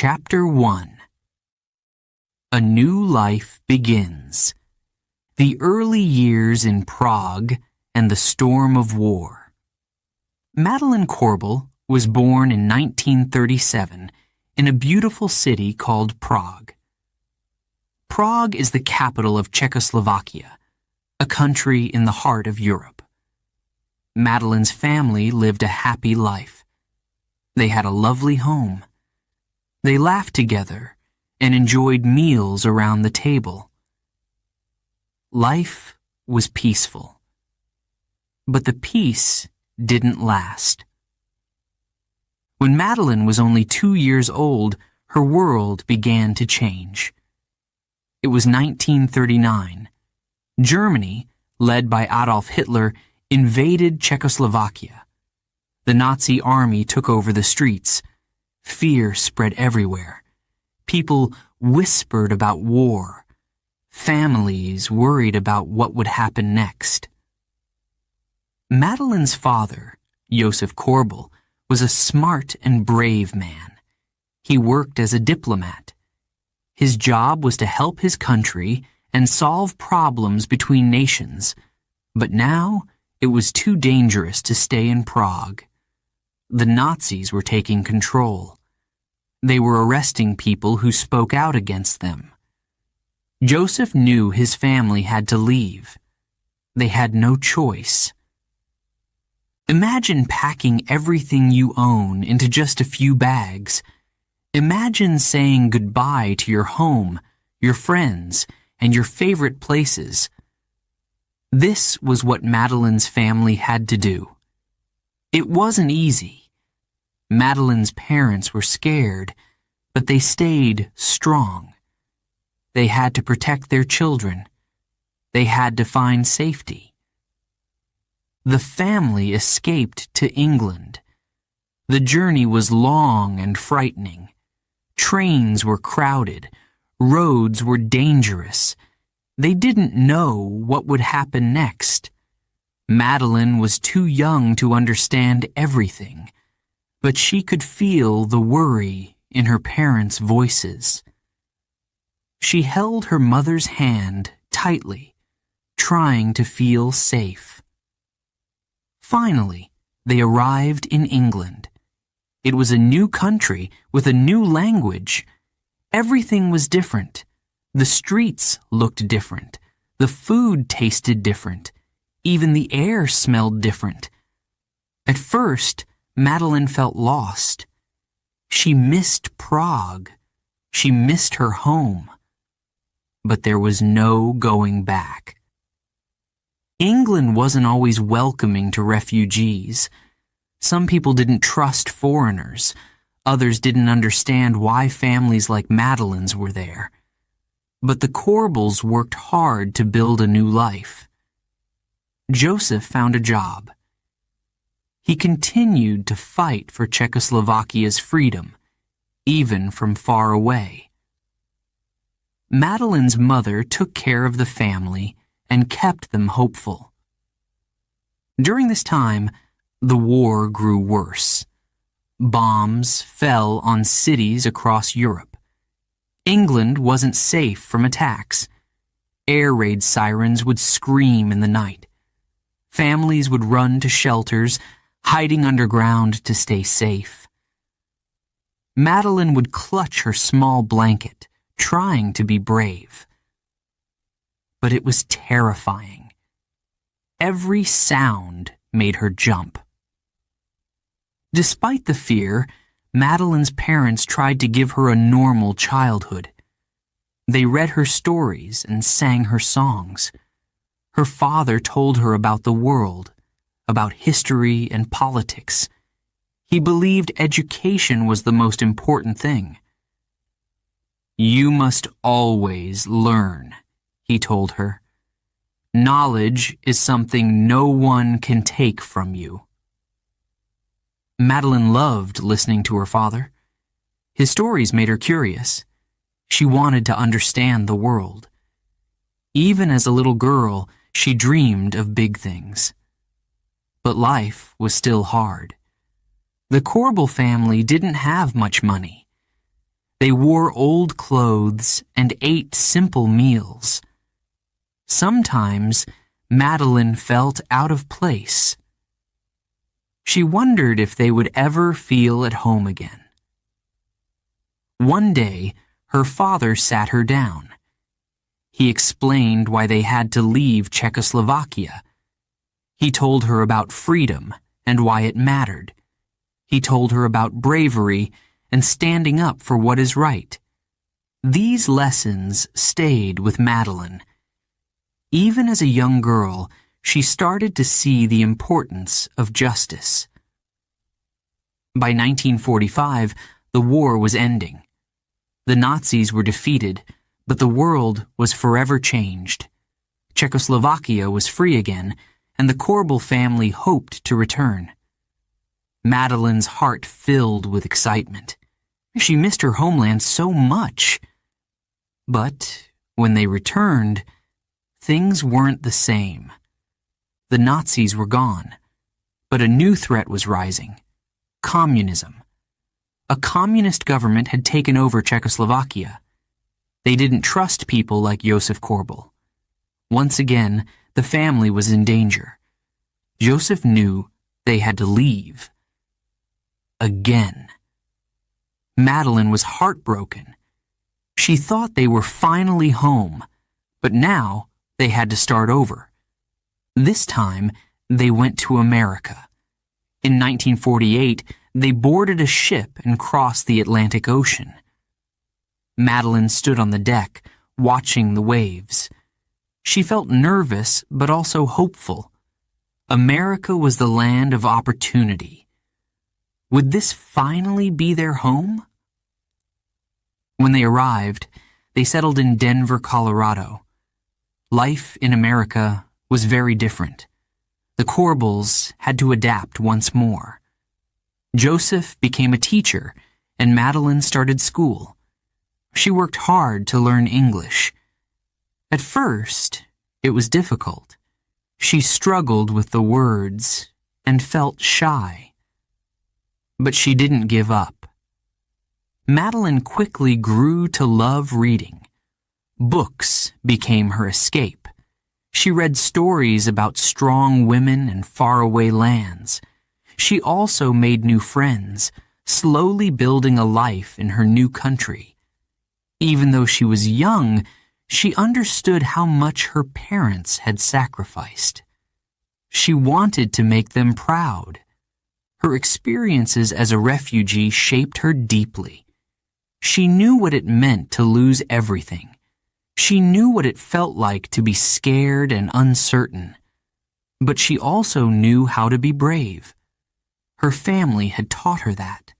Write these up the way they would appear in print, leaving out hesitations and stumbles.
Chapter 1. A New Life Begins. The Early Years in Prague and the Storm of War. Madeleine Korbel was born in 1937 in a beautiful city called Prague. Prague is the capital of Czechoslovakia, a country in the heart of Europe. Madeleine's family lived a happy life. They had a lovely home. They laughed together and enjoyed meals around the table. Life was peaceful. But the peace didn't last. When Madeleine was only 2 years old, her world began to change. It was 1939. Germany, led by Adolf Hitler, invaded Czechoslovakia. The Nazi army took over the streets. Fear spread everywhere. People whispered about war. Families worried about what would happen next. Madeleine's father, Joseph Korbel, was a smart and brave man. He worked as a diplomat. His job was to help his country and solve problems between nations. But now it was too dangerous to stay in Prague. The Nazis were taking control. They were arresting people who spoke out against them. Joseph knew his family had to leave. They had no choice. Imagine packing everything you own into just a few bags. Imagine saying goodbye to your home, your friends, and your favorite places. This was what Madeleine's family had to do. It wasn't easy. Madeleine's parents were scared, but they stayed strong. They had to protect their children. They had to find safety. The family escaped to England. The journey was long and frightening. Trains were crowded. Roads were dangerous. They didn't know what would happen next. Madeleine was too young to understand everything, but she could feel the worry in her parents' voices. She held her mother's hand tightly, trying to feel safe. Finally, they arrived in England. It was a new country with a new language. Everything was different. The streets looked different. The food tasted different. Even the air smelled different. At first, Madeleine felt lost. She missed Prague. She missed her home. But there was no going back. England wasn't always welcoming to refugees. Some people didn't trust foreigners. Others didn't understand why families like Madeleine's were there. But the Korbels worked hard to build a new life. Joseph found a job. He continued to fight for Czechoslovakia's freedom, even from far away. Madeleine's mother took care of the family and kept them hopeful. During this time, the war grew worse. Bombs fell on cities across Europe. England wasn't safe from attacks. Air raid sirens would scream in the night. Families would run to shelters, hiding underground to stay safe. Madeleine would clutch her small blanket, trying to be brave. But it was terrifying. Every sound made her jump. Despite the fear, Madeleine's parents tried to give her a normal childhood. They read her stories and sang her songs. Her father told her about the world, about history and politics. He believed education was the most important thing. "You must always learn," he told her. "Knowledge is something no one can take from you." Madeleine loved listening to her father. His stories made her curious. She wanted to understand the world. Even as a little girl, she dreamed of big things. But life was still hard. The Korbel family didn't have much money. They wore old clothes and ate simple meals. Sometimes Madeleine felt out of place. She wondered if they would ever feel at home again. One day, her father sat her down. He explained why they had to leave Czechoslovakia. He told her about freedom and why it mattered. He told her about bravery and standing up for what is right. These lessons stayed with Madeleine. Even as a young girl, she started to see the importance of justice. By 1945, the war was ending. The Nazis were defeated, but the world was forever changed. Czechoslovakia was free again, and the Korbel family hoped to return. Madeleine's heart filled with excitement. She missed her homeland so much. But when they returned, things weren't the same. The Nazis were gone, but a new threat was rising: communism. A communist government had taken over Czechoslovakia. They didn't trust people like Joseph Korbel. Once again, the family was in danger. Joseph knew they had to leave. Again. Madeleine was heartbroken. She thought they were finally home, but now they had to start over. This time, they went to America. In 1948, they boarded a ship and crossed the Atlantic Ocean. Madeleine stood on the deck, watching the waves. She felt nervous, but also hopeful. America was the land of opportunity. Would this finally be their home? When they arrived, they settled in Denver, Colorado. Life in America was very different. The Korbels had to adapt once more. Joseph became a teacher, and Madeleine started school. She worked hard to learn English. At first, it was difficult. She struggled with the words and felt shy. But she didn't give up. Madeleine quickly grew to love reading. Books became her escape. She read stories about strong women and faraway lands. She also made new friends, slowly building a life in her new country. Even though she was young, she understood how much her parents had sacrificed. She wanted to make them proud. Her experiences as a refugee shaped her deeply. She knew what it meant to lose everything. She knew what it felt like to be scared and uncertain. But she also knew how to be brave. Her family had taught her that.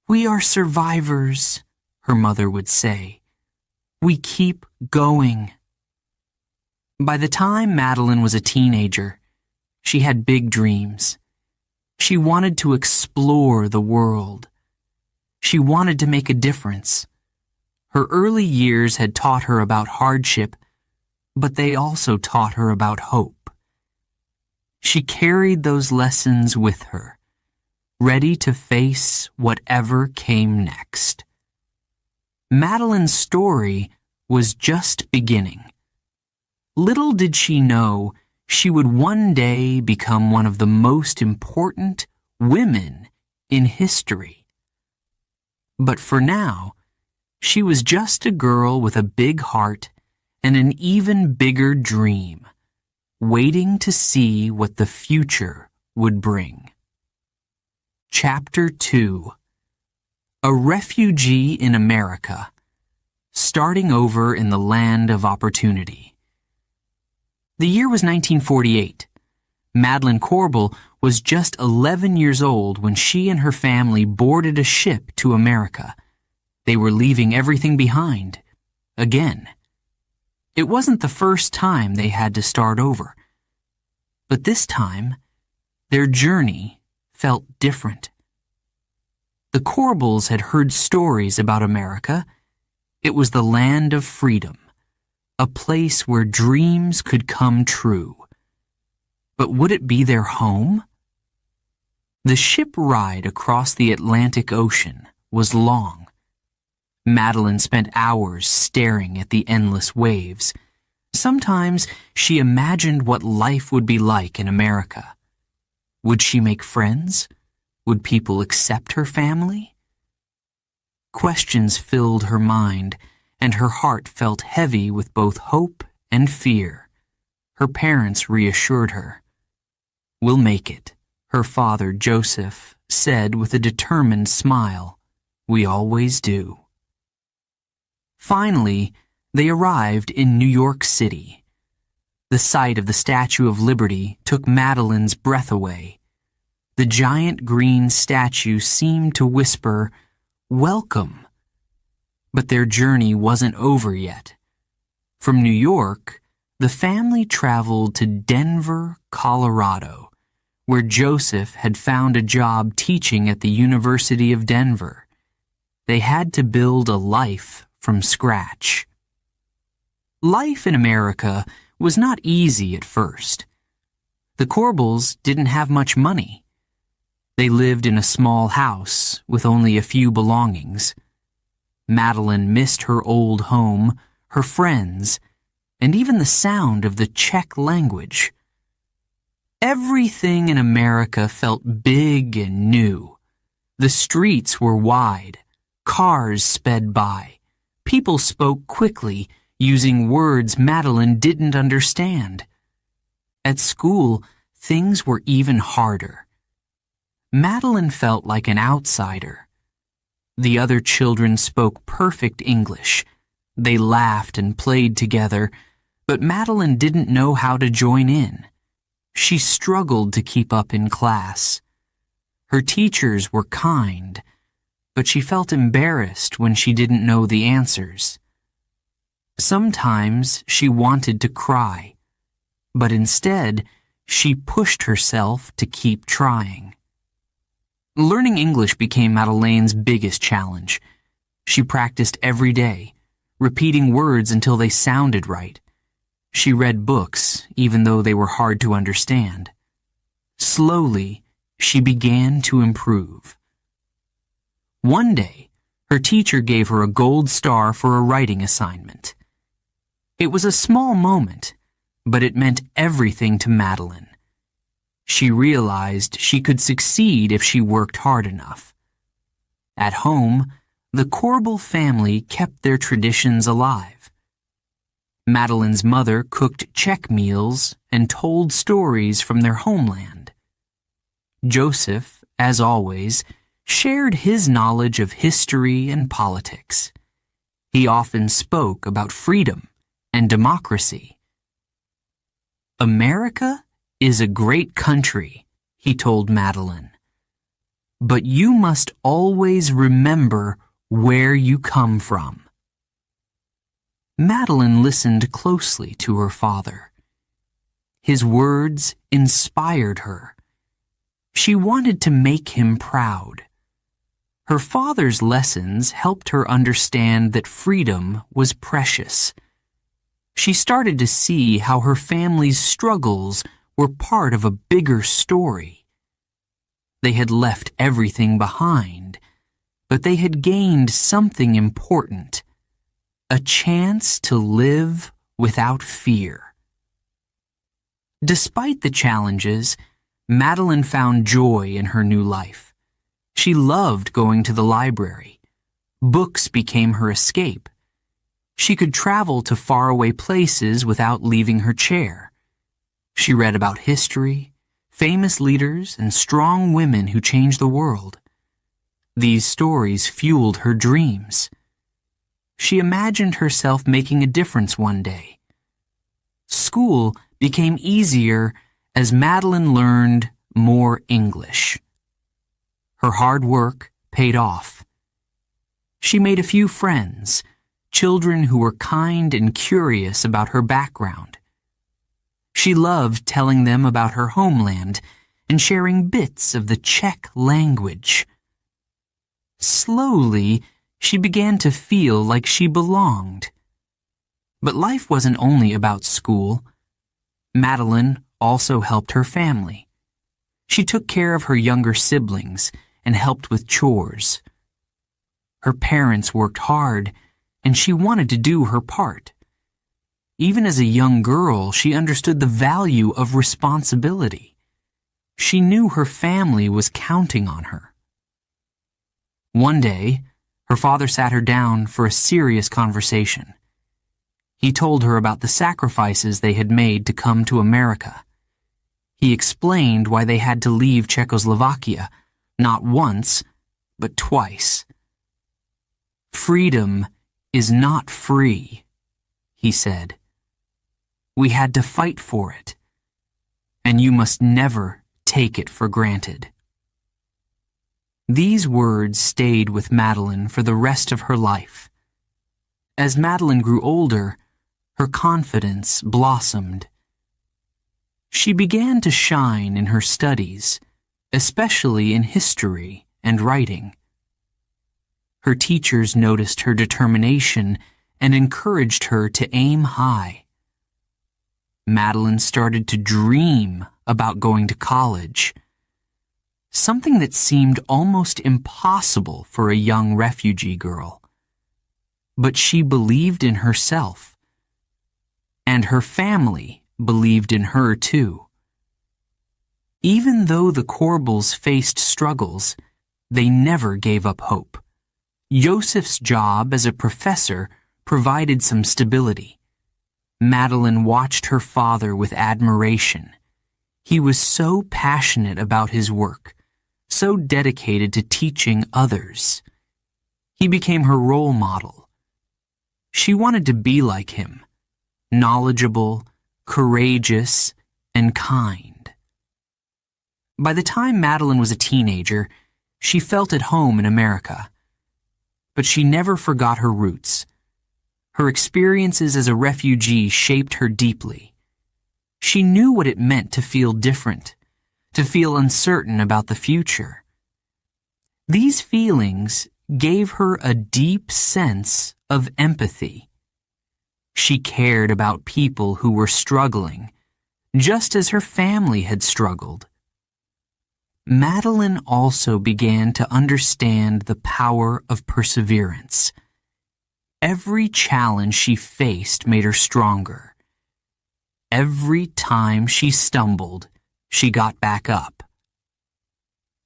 "We are survivors," her mother would say. "We keep going." By the time Madeleine was a teenager, she had big dreams. She wanted to explore the world. She wanted to make a difference. Her early years had taught her about hardship, but they also taught her about hope. She carried those lessons with her, ready to face whatever came next. Madeleine's story was just beginning. Little did she know she would one day become one of the most important women in history. But for now, she was just a girl with a big heart and an even bigger dream, waiting to see what the future would bring. Chapter 2: A Refugee in America, Starting Over in the Land of Opportunity. The year was 1948. Madeleine Korbel was just 11 years old when she and her family boarded a ship to America. They were leaving everything behind, again. It wasn't the first time they had to start over. But this time, their journey felt different. The Korbels had heard stories about America. It was the land of freedom, a place where dreams could come true. But would it be their home? The ship ride across the Atlantic Ocean was long. Madeleine spent hours staring at the endless waves. Sometimes she imagined what life would be like in America. Would she make friends? Would people accept her family? Questions filled her mind, and her heart felt heavy with both hope and fear. Her parents reassured her. "We'll make it," her father, Joseph, said with a determined smile. "We always do." Finally, they arrived in New York City. The sight of the Statue of Liberty took Madeleine's breath away. The giant green statue seemed to whisper, "Welcome." But their journey wasn't over yet. From New York, the family traveled to Denver, Colorado, where Joseph had found a job teaching at the University of Denver. They had to build a life from scratch. Life in America was not easy at first. The Corbels didn't have much money. They lived in a small house with only a few belongings. Madeleine missed her old home, her friends, and even the sound of the Czech language. Everything in America felt big and new. The streets were wide. Cars sped by. People spoke quickly, using words Madeleine didn't understand. At school, things were even harder. Madeleine felt like an outsider. The other children spoke perfect English. They laughed and played together, but Madeleine didn't know how to join in. She struggled to keep up in class. Her teachers were kind, but she felt embarrassed when she didn't know the answers. Sometimes she wanted to cry, but instead she pushed herself to keep trying. Learning English became Madeleine's biggest challenge. She practiced every day, repeating words until they sounded right. She read books, even though they were hard to understand. Slowly, she began to improve. One day, her teacher gave her a gold star for a writing assignment. It was a small moment, but it meant everything to Madeleine. She realized she could succeed if she worked hard enough. At home, the Corbel family kept their traditions alive. Madeleine's mother cooked Czech meals and told stories from their homeland. Joseph, as always, shared his knowledge of history and politics. He often spoke about freedom and democracy. "America is a great country," he told Madeleine. "But you must always remember where you come from." Madeleine listened closely to her father. His words inspired her. She wanted to make him proud. Her father's lessons helped her understand that freedom was precious. She started to see how her family's struggles were part of a bigger story. They had left everything behind, but they had gained something important, a chance to live without fear. Despite the challenges, Madeleine found joy in her new life. She loved going to the library. Books became her escape. She could travel to faraway places without leaving her chair. She read about history, famous leaders, and strong women who changed the world. These stories fueled her dreams. She imagined herself making a difference one day. School became easier as Madeleine learned more English. Her hard work paid off. She made a few friends, children who were kind and curious about her background. She loved telling them about her homeland and sharing bits of the Czech language. Slowly, she began to feel like she belonged. But life wasn't only about school. Madeleine also helped her family. She took care of her younger siblings and helped with chores. Her parents worked hard, and she wanted to do her part. Even as a young girl, she understood the value of responsibility. She knew her family was counting on her. One day, her father sat her down for a serious conversation. He told her about the sacrifices they had made to come to America. He explained why they had to leave Czechoslovakia, not once, but twice. "Freedom is not free," he said. "We had to fight for it, and you must never take it for granted." These words stayed with Madeleine for the rest of her life. As Madeleine grew older, her confidence blossomed. She began to shine in her studies, especially in history and writing. Her teachers noticed her determination and encouraged her to aim high. Madeleine started to dream about going to college, something that seemed almost impossible for a young refugee girl. But she believed in herself, and her family believed in her too. Even though the Corbels faced struggles, they never gave up hope. Joseph's job as a professor provided some stability. Madeleine watched her father with admiration. He was so passionate about his work, so dedicated to teaching others. He became her role model. She wanted to be like him, knowledgeable, courageous, and kind. By the time Madeleine was a teenager, she felt at home in America. But she never forgot her roots. Her experiences as a refugee shaped her deeply. She knew what it meant to feel different, to feel uncertain about the future. These feelings gave her a deep sense of empathy. She cared about people who were struggling, just as her family had struggled. Madeleine also began to understand the power of perseverance. Every challenge she faced made her stronger. Every time she stumbled, she got back up.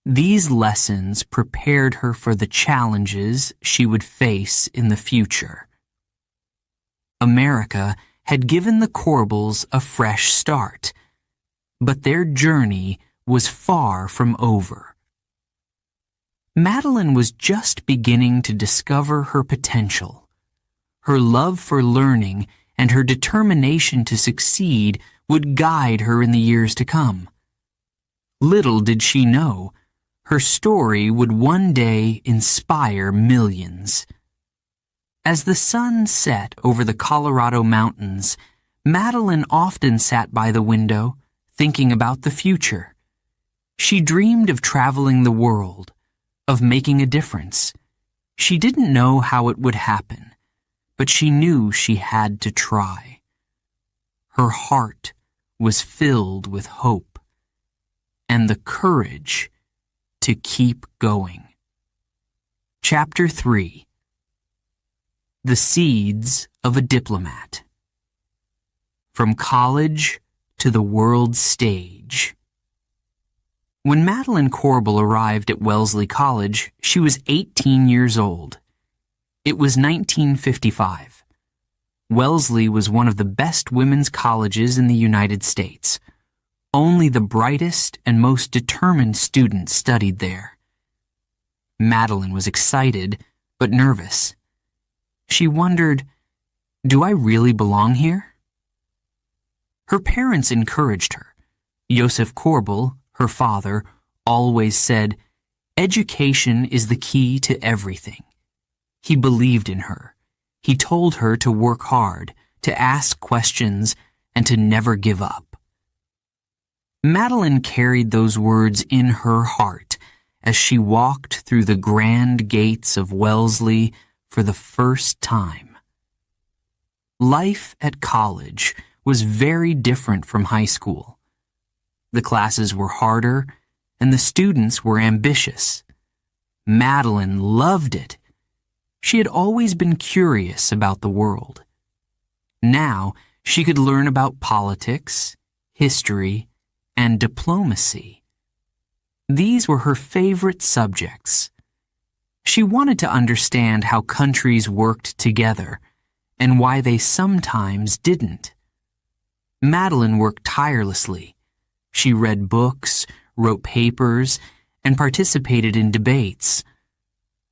These lessons prepared her for the challenges she would face in the future. America had given the Corbels a fresh start, but their journey was far from over. Madeleine was just beginning to discover her potential. Her love for learning and her determination to succeed would guide her in the years to come. Little did she know, her story would one day inspire millions. As the sun set over the Colorado mountains, Madeleine often sat by the window, thinking about the future. She dreamed of traveling the world, of making a difference. She didn't know how it would happen, but she knew she had to try. Her heart was filled with hope and the courage to keep going. Chapter 3: The Seeds of a Diplomat. From college to the world stage. When Madeleine Corbel arrived at Wellesley College, she was 18 years old. It was 1955. Wellesley was one of the best women's colleges in the United States. Only the brightest and most determined students studied there. Madeleine was excited, but nervous. She wondered, do I really belong here? Her parents encouraged her. Joseph Corbel, her father, always said, "Education is the key to everything." He believed in her. He told her to work hard, to ask questions, and to never give up. Madeleine carried those words in her heart as she walked through the grand gates of Wellesley for the first time. Life at college was very different from high school. The classes were harder, and the students were ambitious. Madeleine loved it, She had always been curious about the world. Now she could learn about politics, history, and diplomacy. These were her favorite subjects. She wanted to understand how countries worked together and why they sometimes didn't. Madeleine worked tirelessly. She read books, wrote papers, and participated in debates.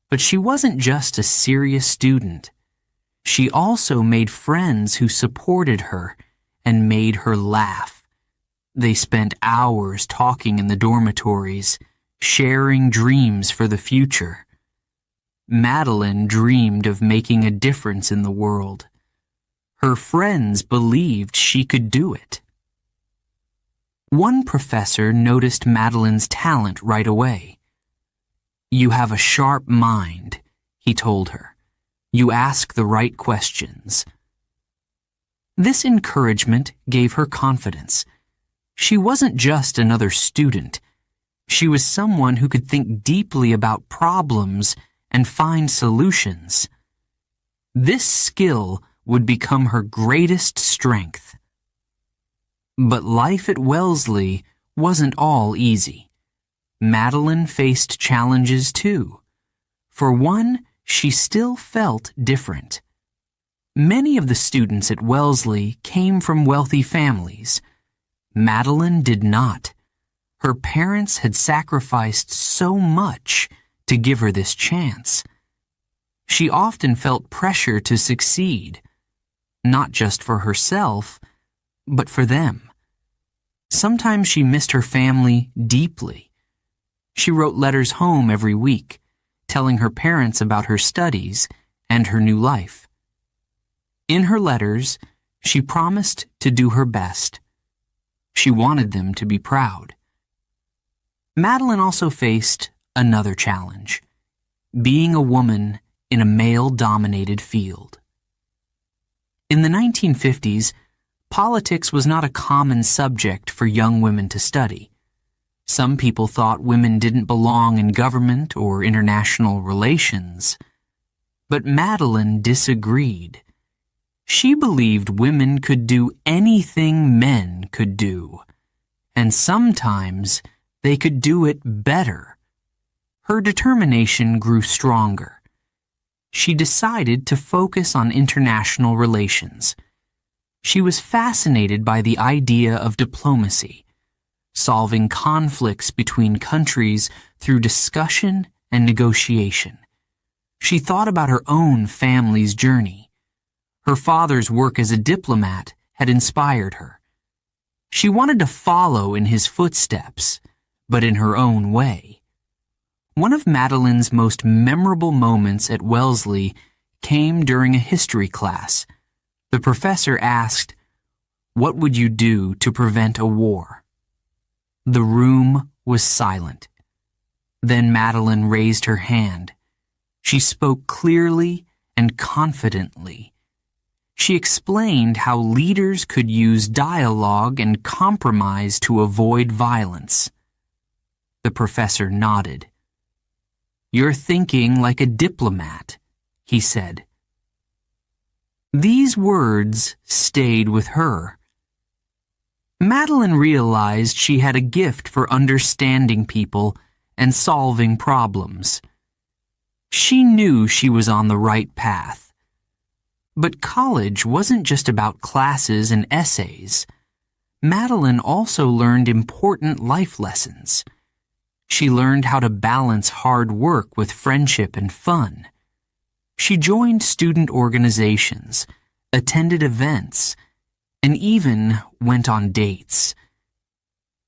But she wasn't just a serious student. She also made friends who supported her and made her laugh. They spent hours talking in the dormitories, sharing dreams for the future. Madeleine dreamed of making a difference in the world. Her friends believed she could do it. One professor noticed Madeleine's talent right away. "You have a sharp mind," he told her. "You ask the right questions." This encouragement gave her confidence. She wasn't just another student. She was someone who could think deeply about problems and find solutions. This skill would become her greatest strength. But life at Wellesley wasn't all easy. Madeleine faced challenges too. For one, she still felt different. Many of the students at Wellesley came from wealthy families. Madeleine did not. Her parents had sacrificed so much to give her this chance. She often felt pressure to succeed, not just for herself, but for them. Sometimes she missed her family deeply. She wrote letters home every week, telling her parents about her studies and her new life. In her letters, she promised to do her best. She wanted them to be proud. Madeleine also faced another challenge: being a woman in a male-dominated field. In the 1950s, politics was not a common subject for young women to study. Some people thought women didn't belong in government or international relations. But Madeleine disagreed. She believed women could do anything men could do, and sometimes they could do it better. Her determination grew stronger. She decided to focus on international relations. She was fascinated by the idea of diplomacy, solving conflicts between countries through discussion and negotiation. She thought about her own family's journey. Her father's work as a diplomat had inspired her. She wanted to follow in his footsteps, but in her own way. One of Madeleine's most memorable moments at Wellesley came during a history class. The professor asked, "What would you do to prevent a war?" The room was silent. Then Madeleine raised her hand. She spoke clearly and confidently. She explained how leaders could use dialogue and compromise to avoid violence. The professor nodded. "You're thinking like a diplomat," he said. These words stayed with her. Madeleine realized she had a gift for understanding people and solving problems. She knew she was on the right path. But college wasn't just about classes and essays. Madeleine also learned important life lessons. She learned how to balance hard work with friendship and fun. She joined student organizations, attended events, and even went on dates.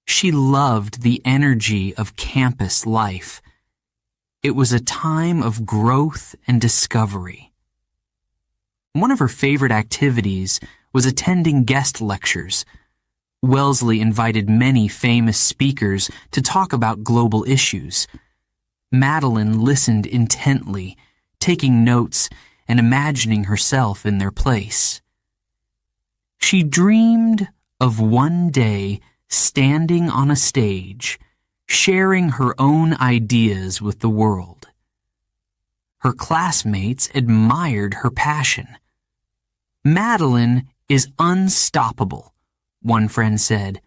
She loved the energy of campus life. It was a time of growth and discovery. One of her favorite activities was attending guest lectures. Wellesley invited many famous speakers to talk about global issues. Madeleine listened intently, taking notes and imagining herself in their place. She dreamed of one day standing on a stage, sharing her own ideas with the world. Her classmates admired her passion. "Madeleine is unstoppable," one friend said.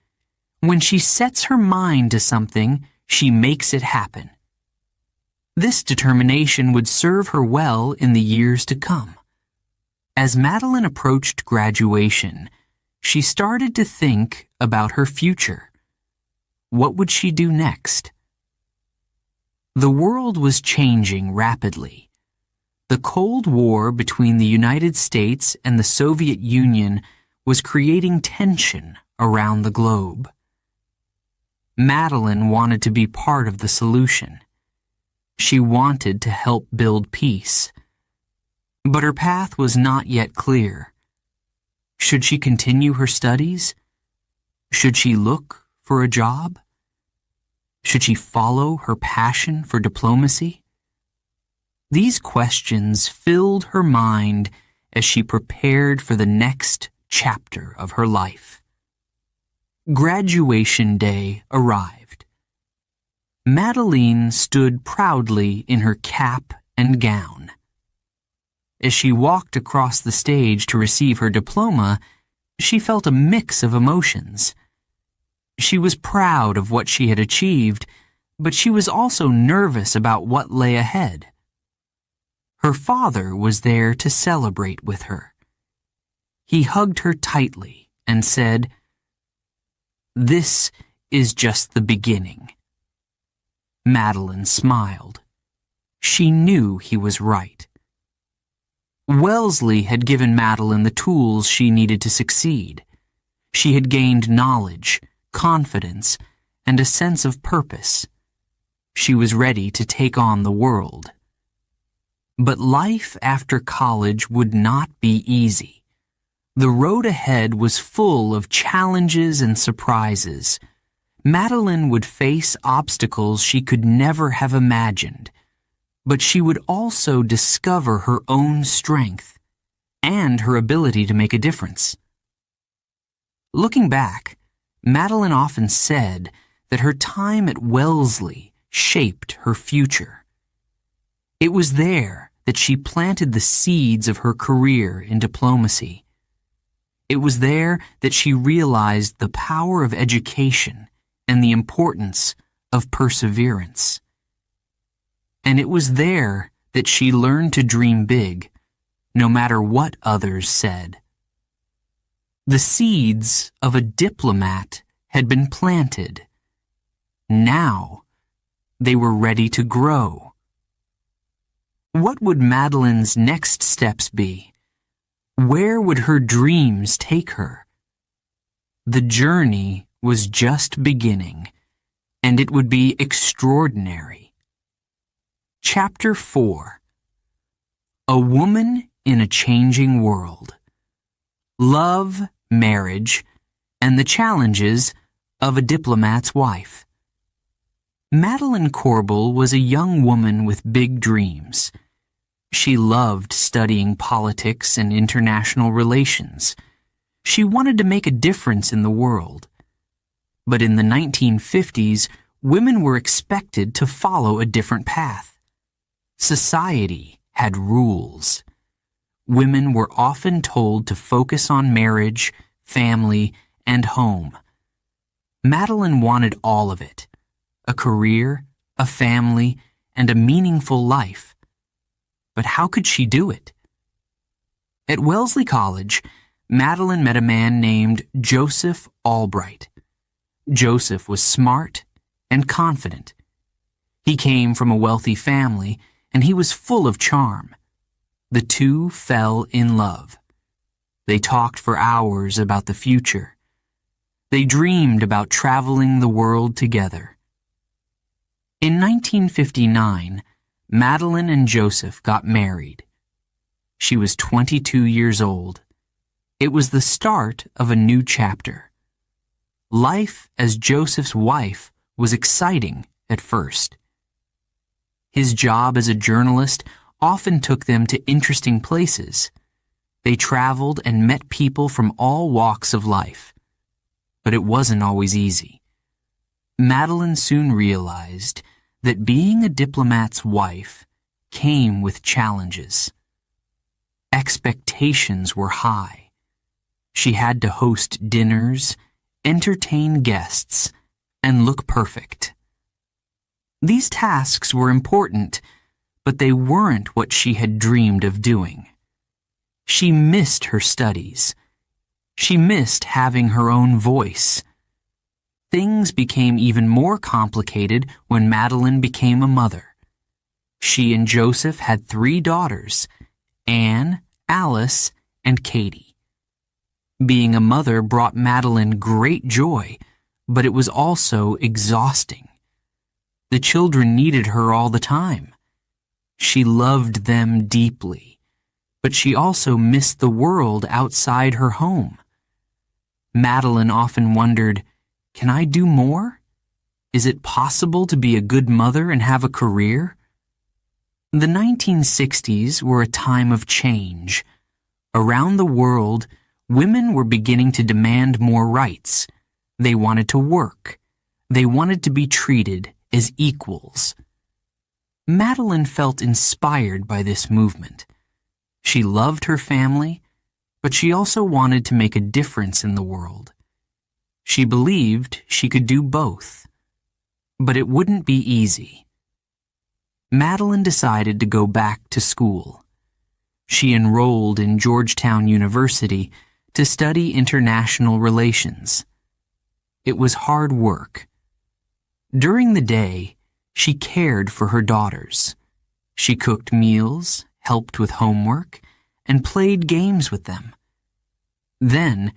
"When she sets her mind to something, she makes it happen." This determination would serve her well in the years to come. As Madeleine approached graduation, she started to think about her future. What would she do next? The world was changing rapidly. The Cold War between the United States and the Soviet Union was creating tension around the globe. Madeleine wanted to be part of the solution. She wanted to help build peace. But her path was not yet clear. Should she continue her studies? Should she look for a job? Should she follow her passion for diplomacy? These questions filled her mind as she prepared for the next chapter of her life. Graduation day arrived. Madeleine stood proudly in her cap and gown. As she walked across the stage to receive her diploma, she felt a mix of emotions. She was proud of what she had achieved, but she was also nervous about what lay ahead. Her father was there to celebrate with her. He hugged her tightly and said, "This is just the beginning." Madeleine smiled. She knew he was right. Wellesley had given Madeleine the tools she needed to succeed. She had gained knowledge, confidence, and a sense of purpose. She was ready to take on the world. But life after college would not be easy. The road ahead was full of challenges and surprises. Madeleine would face obstacles she could never have imagined, but she would also discover her own strength and her ability to make a difference. Looking back, Madeleine often said that her time at Wellesley shaped her future. It was there that she planted the seeds of her career in diplomacy. It was there that she realized the power of education and the importance of perseverance. And it was there that she learned to dream big, no matter what others said. The seeds of a diplomat had been planted. Now, they were ready to grow. What would Madeleine's next steps be? Where would her dreams take her? The journey was just beginning, and it would be extraordinary. Chapter 4. A Woman in a Changing World. Love, marriage, and the challenges of a diplomat's wife. Madeleine Corbel was a young woman with big dreams. She loved studying politics and international relations. She wanted to make a difference in the world. But in the 1950s, women were expected to follow a different path. Society had rules. Women were often told to focus on marriage, family, and home. Madeleine wanted all of it: a career, a family, and a meaningful life. But how could she do it? At Wellesley College, Madeleine met a man named Joseph Albright. Joseph was smart and confident. He came from a wealthy family, and he was full of charm. The two fell in love. They talked for hours about the future. They dreamed about traveling the world together. In 1959, Madeleine and Joseph got married. She was 22 years old. It was the start of a new chapter. Life as Joseph's wife was exciting at first. His job as a journalist often took them to interesting places. They traveled and met people from all walks of life. But it wasn't always easy. Madeleine soon realized that being a diplomat's wife came with challenges. Expectations were high. She had to host dinners, entertain guests, and look perfect. These tasks were important, but they weren't what she had dreamed of doing. She missed her studies. She missed having her own voice. Things became even more complicated when Madeleine became a mother. She and Joseph had 3 daughters, Anne, Alice, and Katie. Being a mother brought Madeleine great joy, but it was also exhausting. The children needed her all the time. She loved them deeply, but she also missed the world outside her home. Madeleine often wondered, can I do more? Is it possible to be a good mother and have a career? The 1960s were a time of change. Around the world, women were beginning to demand more rights. They wanted to work. They wanted to be treated as equals. Madeleine felt inspired by this movement. She loved her family, but she also wanted to make a difference in the world. She believed she could do both. But it wouldn't be easy. Madeleine decided to go back to school. She enrolled in Georgetown University to study international relations. It was hard work. During the day, she cared for her daughters. She cooked meals, helped with homework, and played games with them. Then,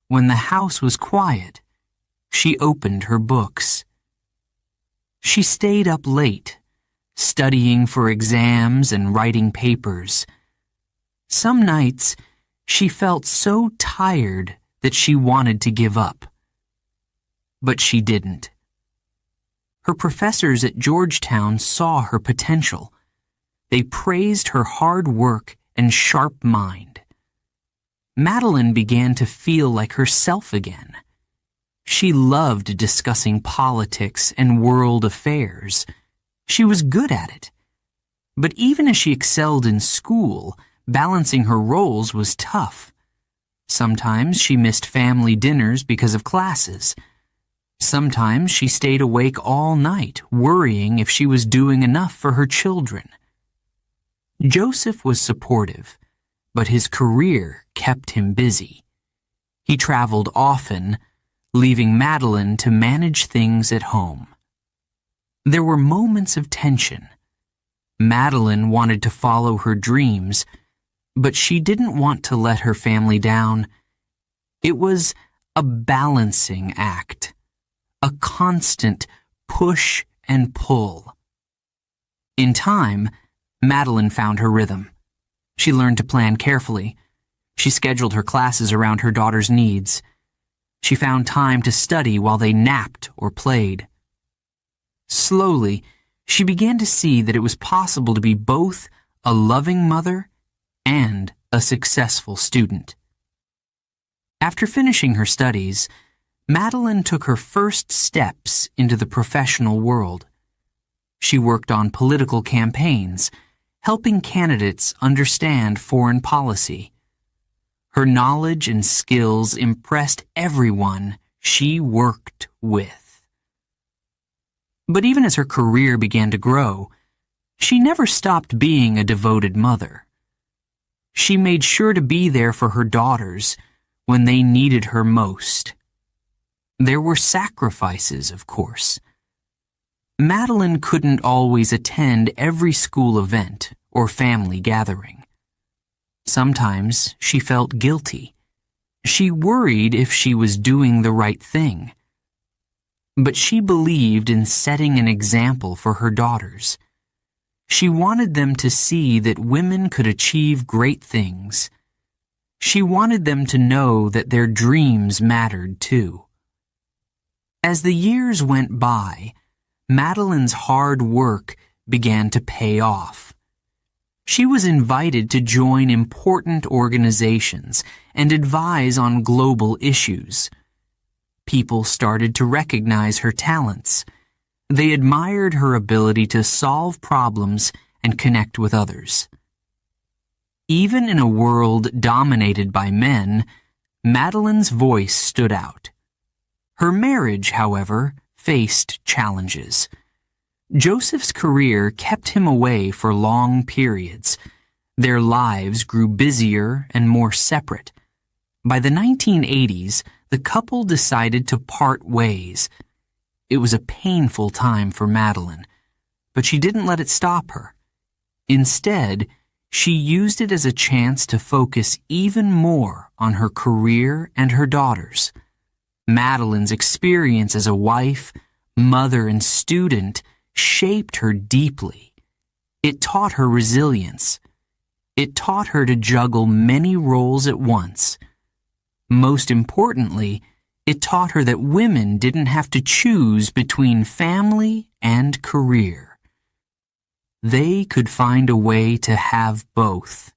when the house was quiet, she opened her books. She stayed up late, studying for exams and writing papers. Some nights, she felt so tired that she wanted to give up. But she didn't. Her professors at Georgetown saw her potential. They praised her hard work and sharp mind. Madeleine began to feel like herself again. She loved discussing politics and world affairs. She was good at it. But even as she excelled in school, balancing her roles was tough. Sometimes she missed family dinners because of classes. Sometimes she stayed awake all night, worrying if she was doing enough for her children. Joseph was supportive, but his career kept him busy. He traveled often, leaving Madeleine to manage things at home. There were moments of tension. Madeleine wanted to follow her dreams, but she didn't want to let her family down. It was a balancing act, a constant push and pull. In time, Madeleine found her rhythm. She learned to plan carefully. She scheduled her classes around her daughter's needs. She found time to study while they napped or played. Slowly, she began to see that it was possible to be both a loving mother and a successful student. After finishing her studies, Madeleine took her first steps into the professional world. She worked on political campaigns, helping candidates understand foreign policy. Her knowledge and skills impressed everyone she worked with. But even as her career began to grow, she never stopped being a devoted mother. She made sure to be there for her daughters when they needed her most. There were sacrifices, of course. Madeleine couldn't always attend every school event or family gathering. Sometimes she felt guilty. She worried if she was doing the right thing. But she believed in setting an example for her daughters. She wanted them to see that women could achieve great things. She wanted them to know that their dreams mattered too. As the years went by, Madeleine's hard work began to pay off. She was invited to join important organizations and advise on global issues. People started to recognize her talents. They admired her ability to solve problems and connect with others. Even in a world dominated by men, Madeleine's voice stood out. Her marriage, however, faced challenges. Joseph's career kept him away for long periods. Their lives grew busier and more separate. By the 1980s, the couple decided to part ways. It was a painful time for Madeleine, but she didn't let it stop her. Instead, she used it as a chance to focus even more on her career and her daughters. Madeleine's experience as a wife, mother, and student shaped her deeply. It taught her resilience. It taught her to juggle many roles at once. Most importantly, it taught her that women didn't have to choose between family and career. They could find a way to have both,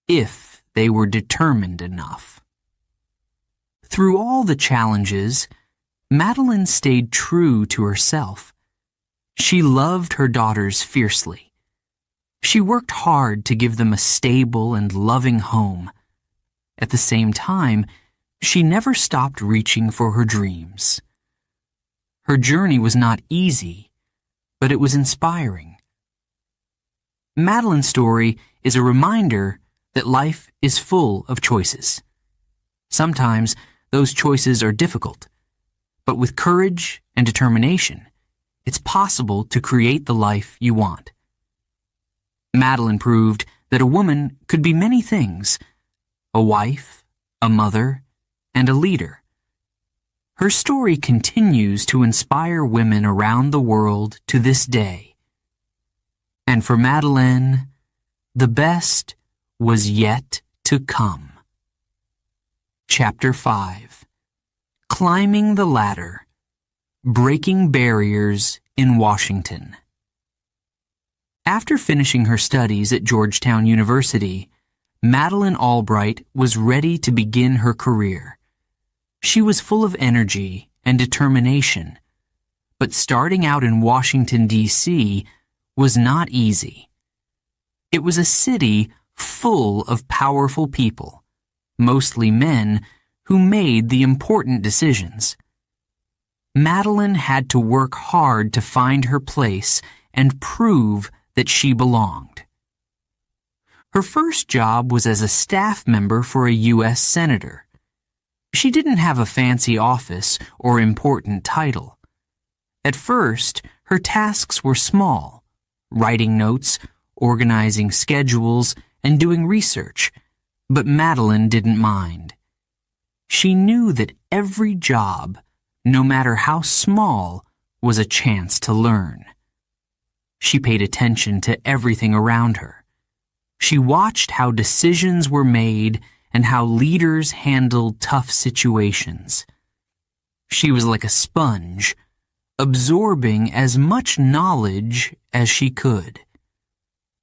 if they were determined enough. Through all the challenges, Madeleine stayed true to herself. She loved her daughters fiercely. She worked hard to give them a stable and loving home. At the same time, she never stopped reaching for her dreams. Her journey was not easy, but it was inspiring. Madeleine's story is a reminder that life is full of choices. Sometimes those choices are difficult, but with courage and determination, it's possible to create the life you want. Madeleine proved that a woman could be many things: a wife, a mother, and a leader. Her story continues to inspire women around the world to this day. And for Madeleine, the best was yet to come. Chapter 5. Climbing the Ladder. Breaking Barriers in Washington. After finishing her studies at Georgetown University, Madeleine Albright was ready to begin her career. She was full of energy and determination, but starting out in Washington, D.C. was not easy. It was a city full of powerful people, mostly men, who made the important decisions. Madeleine had to work hard to find her place and prove that she belonged. Her first job was as a staff member for a U.S. senator. She didn't have a fancy office or important title. At first, her tasks were small: writing notes, organizing schedules, and doing research, but Madeleine didn't mind. She knew that every job, no matter how small, was a chance to learn. She paid attention to everything around her. She watched how decisions were made and how leaders handled tough situations. She was like a sponge, absorbing as much knowledge as she could.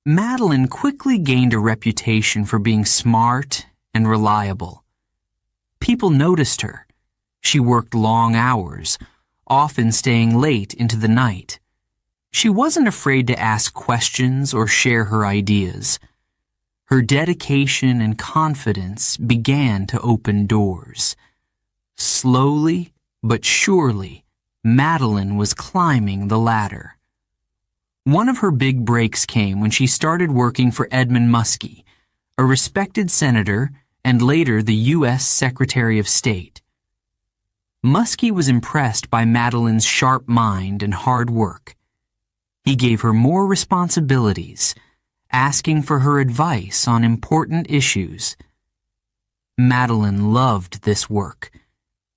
Madeleine quickly gained a reputation for being smart and reliable. People noticed her. She worked long hours, often staying late into the night. She wasn't afraid to ask questions or share her ideas. Her dedication and confidence began to open doors. Slowly but surely, Madeleine was climbing the ladder. One of her big breaks came when she started working for Edmund Muskie, a respected senator and later the U.S. Secretary of State. Muskie was impressed by Madeleine's sharp mind and hard work. He gave her more responsibilities, asking for her advice on important issues. Madeleine loved this work.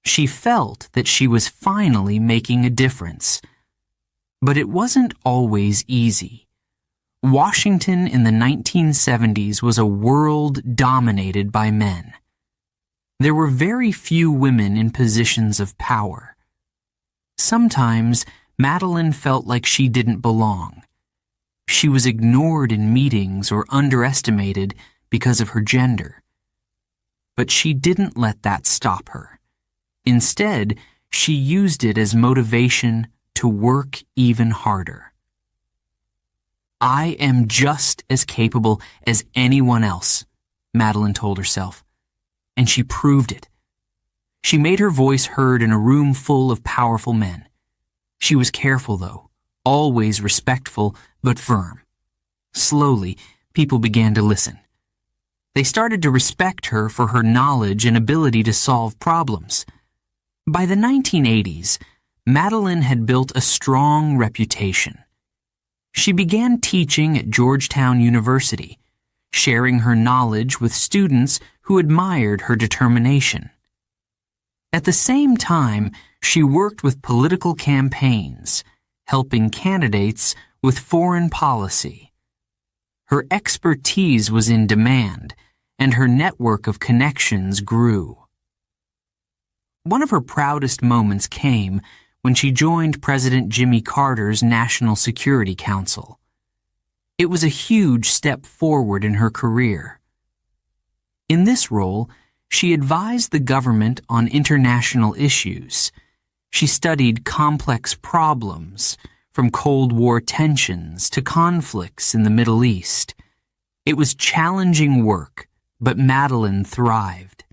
She felt that she was finally making a difference. But it wasn't always easy. Washington in the 1970s was a world dominated by men. There were very few women in positions of power. Sometimes Madeleine felt like she didn't belong. She was ignored in meetings or underestimated because of her gender. But she didn't let that stop her. Instead, she used it as motivation to work even harder. I am just as capable as anyone else, Madeleine told herself. And she proved it. She made her voice heard in a room full of powerful men. She was careful, though, always respectful but firm. Slowly, people began to listen. They started to respect her for her knowledge and ability to solve problems. By the 1980s, Madeleine had built a strong reputation. She began teaching at Georgetown University, sharing her knowledge with students who admired her determination. At the same time, she worked with political campaigns, helping candidates with foreign policy. Her expertise was in demand, and her network of connections grew. One of her proudest moments came when she joined President Jimmy Carter's National Security Council. It was a huge step forward in her career. In this role, she advised the government on international issues. She studied complex problems, from Cold War tensions to conflicts in the Middle East. It was challenging work, but Madeleine thrived.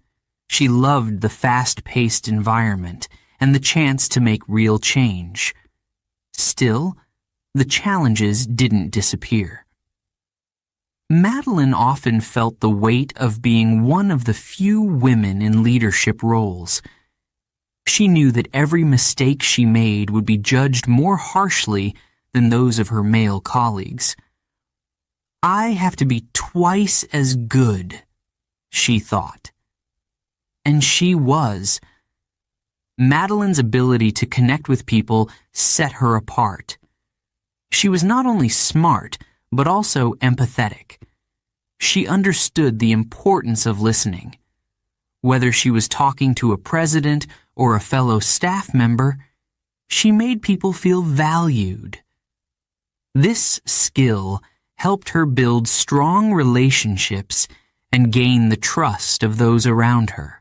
She loved the fast-paced environment and the chance to make real change. Still, the challenges didn't disappear. Madeleine often felt the weight of being one of the few women in leadership roles. She knew that every mistake she made would be judged more harshly than those of her male colleagues. I have to be twice as good, she thought. And she was. Madeleine's ability to connect with people set her apart. She was not only smart, but also empathetic. She understood the importance of listening. Whether she was talking to a president or a fellow staff member, she made people feel valued. This skill helped her build strong relationships and gain the trust of those around her.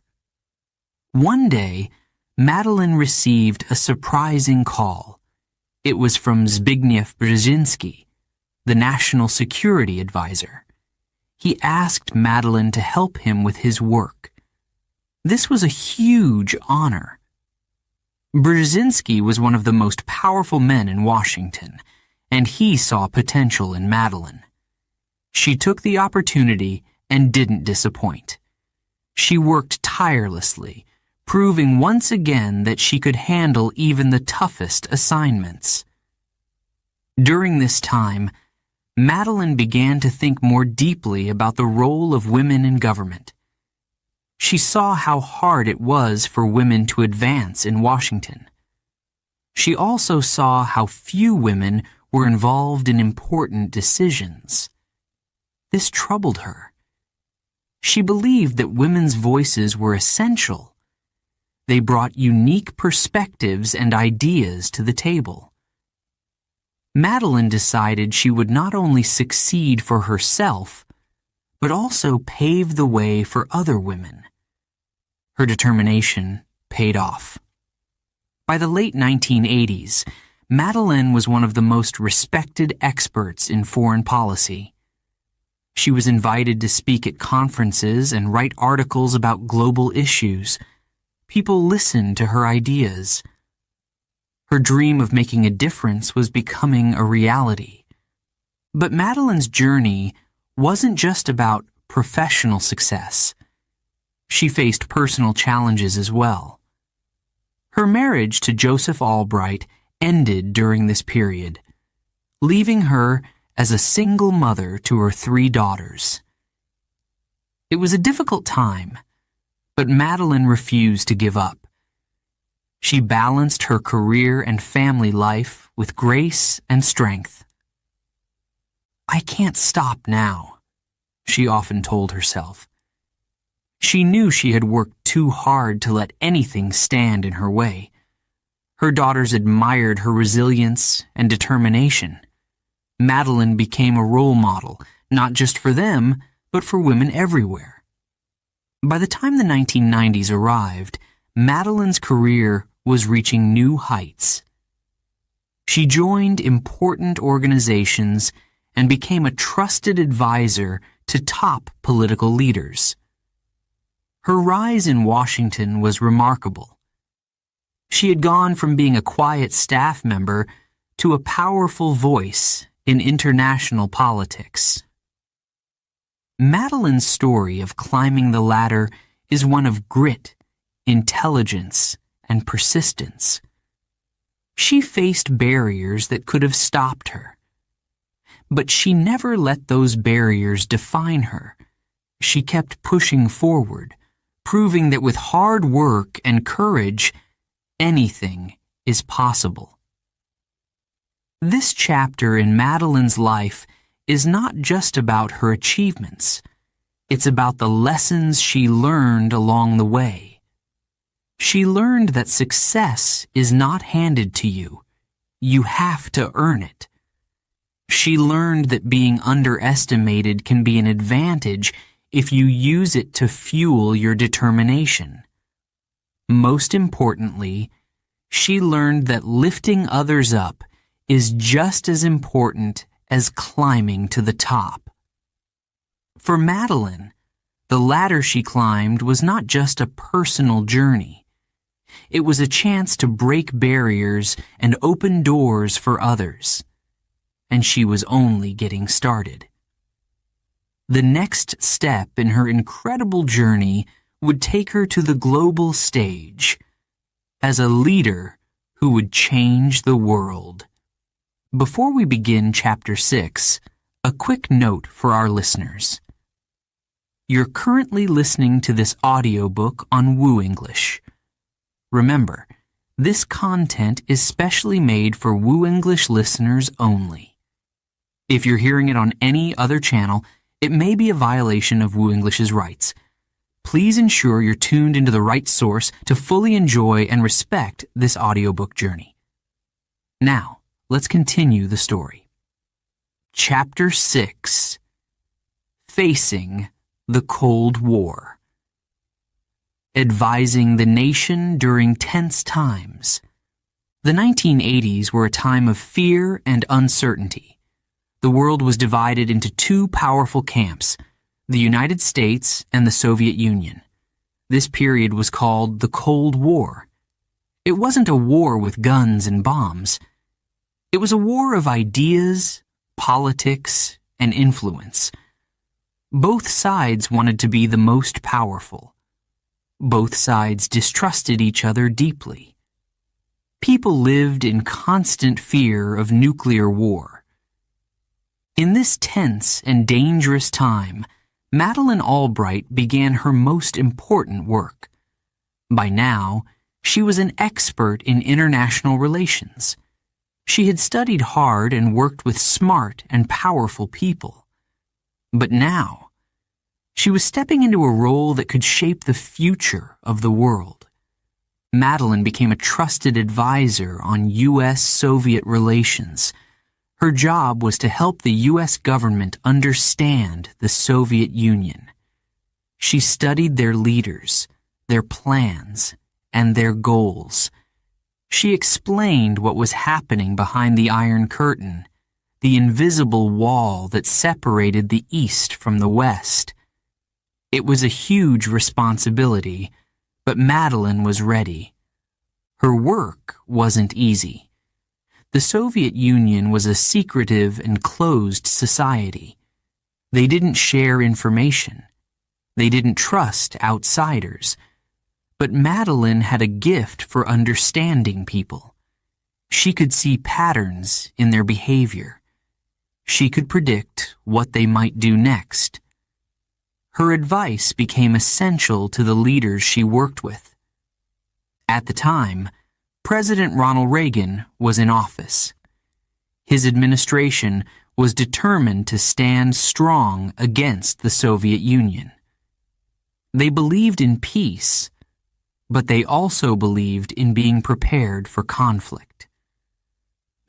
One day, Madeleine received a surprising call. It was from Zbigniew Brzezinski, the National Security Advisor. He asked Madeleine to help him with his work. This was a huge honor. Brzezinski was one of the most powerful men in Washington, and he saw potential in Madeleine. She took the opportunity and didn't disappoint. She worked tirelessly, proving once again that she could handle even the toughest assignments. During this time, Madeleine began to think more deeply about the role of women in government. She saw how hard it was for women to advance in Washington. She also saw how few women were involved in important decisions. This troubled her. She believed that women's voices were essential. They brought unique perspectives and ideas to the table. Madeleine decided she would not only succeed for herself, but also pave the way for other women. Her determination paid off. By the late 1980s, Madeleine was one of the most respected experts in foreign policy. She was invited to speak at conferences and write articles about global issues. People listened to her ideas. Her dream of making a difference was becoming a reality. But Madeleine's journey wasn't just about professional success. She faced personal challenges as well. Her marriage to Joseph Albright ended during this period, leaving her as a single mother to her 3 daughters. It was a difficult time, but Madeleine refused to give up. She balanced her career and family life with grace and strength. I can't stop now, she often told herself. She knew she had worked too hard to let anything stand in her way. Her daughters admired her resilience and determination. Madeleine became a role model, not just for them, but for women everywhere. By the time the 1990s arrived, Madeleine's career was reaching new heights. She joined important organizations and became a trusted advisor to top political leaders. Her rise in Washington was remarkable. She had gone from being a quiet staff member to a powerful voice in international politics. Madeleine's story of climbing the ladder is one of grit, intelligence, and persistence. She faced barriers that could have stopped her. But she never let those barriers define her. She kept pushing forward, proving that with hard work and courage, anything is possible. This chapter in Madeleine's life is not just about her achievements. It's about the lessons she learned along the way. She learned that success is not handed to you. You have to earn it. She learned that being underestimated can be an advantage if you use it to fuel your determination. Most importantly, she learned that lifting others up is just as important as climbing to the top. For Madeleine, the ladder she climbed was not just a personal journey. It was a chance to break barriers and open doors for others. And she was only getting started. The next step in her incredible journey would take her to the global stage as a leader who would change the world. Before we begin Chapter 6, a quick note for our listeners. You're currently listening to this audiobook on WooEnglish. Remember, this content is specially made for WooEnglish listeners only. If you're hearing it on any other channel, it may be a violation of WooEnglish's rights. Please ensure you're tuned into the right source to fully enjoy and respect this audiobook journey. Now, let's continue the story. Chapter 6: Facing the Cold War. Advising the nation during tense times. The 1980s were a time of fear and uncertainty. The world was divided into two powerful camps, the United States and the Soviet Union. This period was called the Cold War. It wasn't a war with guns and bombs. It was a war of ideas, politics, and influence. Both sides wanted to be the most powerful. Both sides distrusted each other deeply. People lived in constant fear of nuclear war. In this tense and dangerous time, Madeleine Albright began her most important work. By now, she was an expert in international relations. She had studied hard and worked with smart and powerful people. But now, she was stepping into a role that could shape the future of the world. Madeleine became a trusted advisor on U.S.-Soviet relations. Her job was to help the U.S. government understand the Soviet Union. She studied their leaders, their plans, and their goals. She explained what was happening behind the Iron Curtain, the invisible wall that separated the East from the West. It was a huge responsibility, but Madeleine was ready. Her work wasn't easy. The Soviet Union was a secretive and closed society. They didn't share information. They didn't trust outsiders. But Madeleine had a gift for understanding people. She could see patterns in their behavior. She could predict what they might do next. Her advice became essential to the leaders she worked with. At the time, President Ronald Reagan was in office. His administration was determined to stand strong against the Soviet Union. They believed in peace, but they also believed in being prepared for conflict.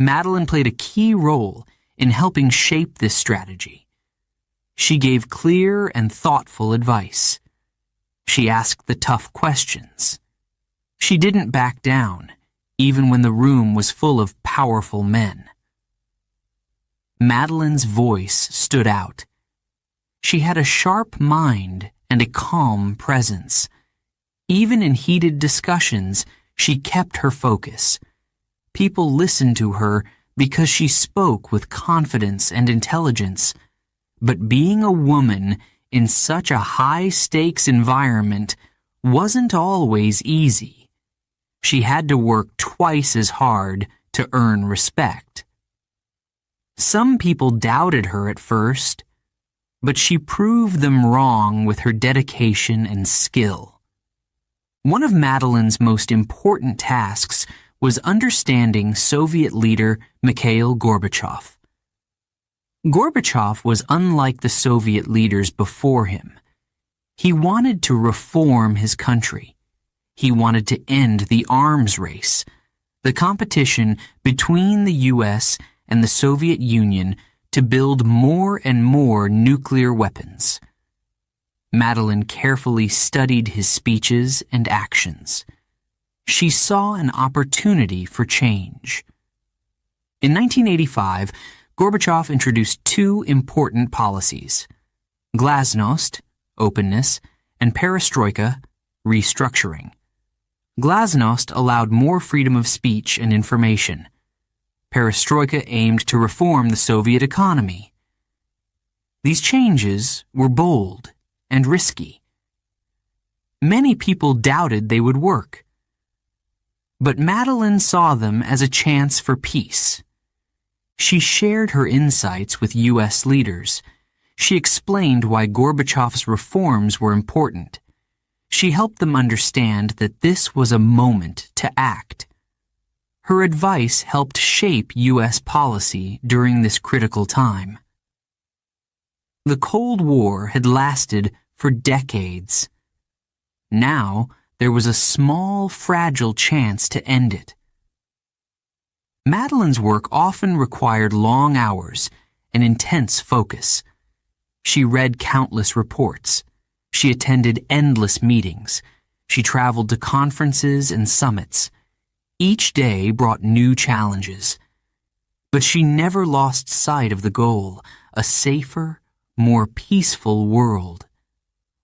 Madeleine played a key role in helping shape this strategy. She gave clear and thoughtful advice. She asked the tough questions. She didn't back down, even when the room was full of powerful men. Madeleine's voice stood out. She had a sharp mind and a calm presence. Even in heated discussions, she kept her focus. People listened to her because she spoke with confidence and intelligence. But being a woman in such a high-stakes environment wasn't always easy. She had to work twice as hard to earn respect. Some people doubted her at first, but she proved them wrong with her dedication and skill. One of Madeleine's most important tasks was understanding Soviet leader Mikhail Gorbachev. Gorbachev was unlike the Soviet leaders before him. He wanted to reform his country. He wanted to end the arms race, the competition between the U.S. and the Soviet Union to build more and more nuclear weapons. Madeleine carefully studied his speeches and actions. She saw an opportunity for change. In 1985, Gorbachev introduced two important policies: glasnost, openness, and perestroika, restructuring. Glasnost allowed more freedom of speech and information. Perestroika aimed to reform the Soviet economy. These changes were bold and risky. Many people doubted they would work. But Madeleine saw them as a chance for peace. She shared her insights with U.S. leaders. She explained why Gorbachev's reforms were important. She helped them understand that this was a moment to act. Her advice helped shape U.S. policy during this critical time. The Cold War had lasted for decades. Now, there was a small, fragile chance to end it. Madeleine's work often required long hours and intense focus. She read countless reports. She attended endless meetings. She traveled to conferences and summits. Each day brought new challenges. But she never lost sight of the goal, a safer, more peaceful world.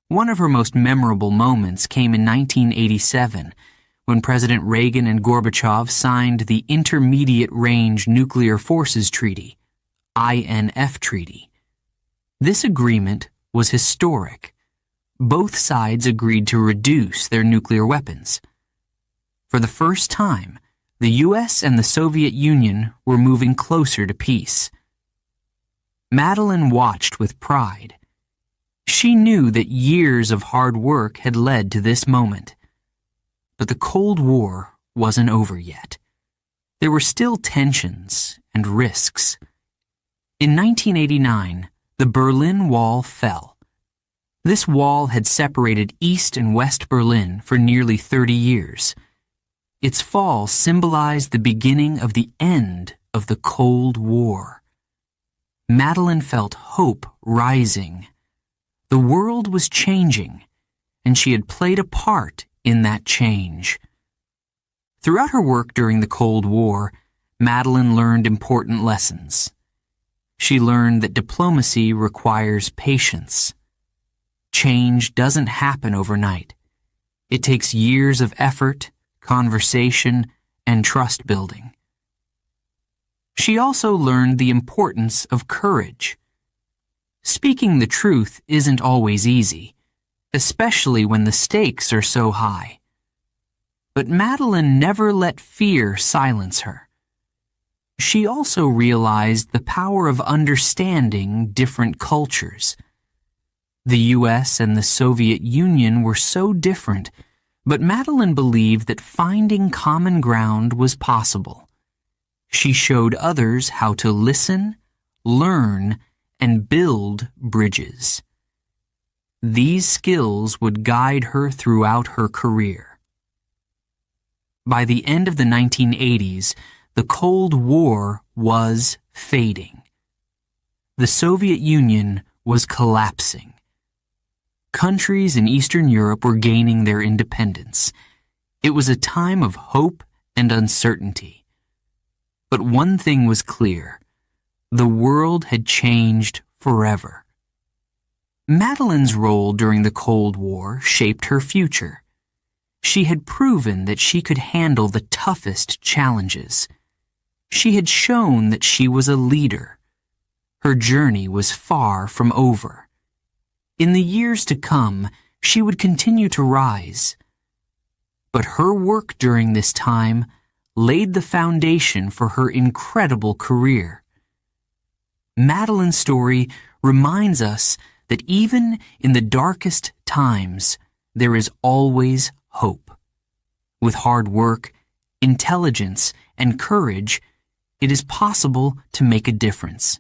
One of her most memorable moments came in 1987, when President Reagan and Gorbachev signed the Intermediate Range Nuclear Forces Treaty, INF Treaty. This agreement was historic. Both sides agreed to reduce their nuclear weapons. For the first time, the U.S. and the Soviet Union were moving closer to peace. Madeleine watched with pride. She knew that years of hard work had led to this moment. But the Cold War wasn't over yet. There were still tensions and risks. In 1989, the Berlin Wall fell. This wall had separated East and West Berlin for nearly 30 years. Its fall symbolized the beginning of the end of the Cold War. Madeleine felt hope rising. The world was changing, and she had played a part in that change. Throughout her work during the Cold War, Madeleine learned important lessons. She learned that diplomacy requires patience. Change doesn't happen overnight. It takes years of effort, conversation, and trust building. She also learned the importance of courage. Speaking the truth isn't always easy, especially when the stakes are so high. But Madeleine never let fear silence her. She also realized the power of understanding different cultures. The U.S. and the Soviet Union were so different, but Madeleine believed that finding common ground was possible. She showed others how to listen, learn, and build bridges. These skills would guide her throughout her career. By the end of the 1980s, the Cold War was fading. The Soviet Union was collapsing. Countries in Eastern Europe were gaining their independence. It was a time of hope and uncertainty. But one thing was clear: The world had changed forever. Madeleine's role during the Cold War shaped her future. She had proven that she could handle the toughest challenges. She had shown that she was a leader. Her journey was far from over. In the years to come, she would continue to rise. But her work during this time laid the foundation for her incredible career. Madeleine's story reminds us that even in the darkest times, there is always hope. With hard work, intelligence, and courage, it is possible to make a difference.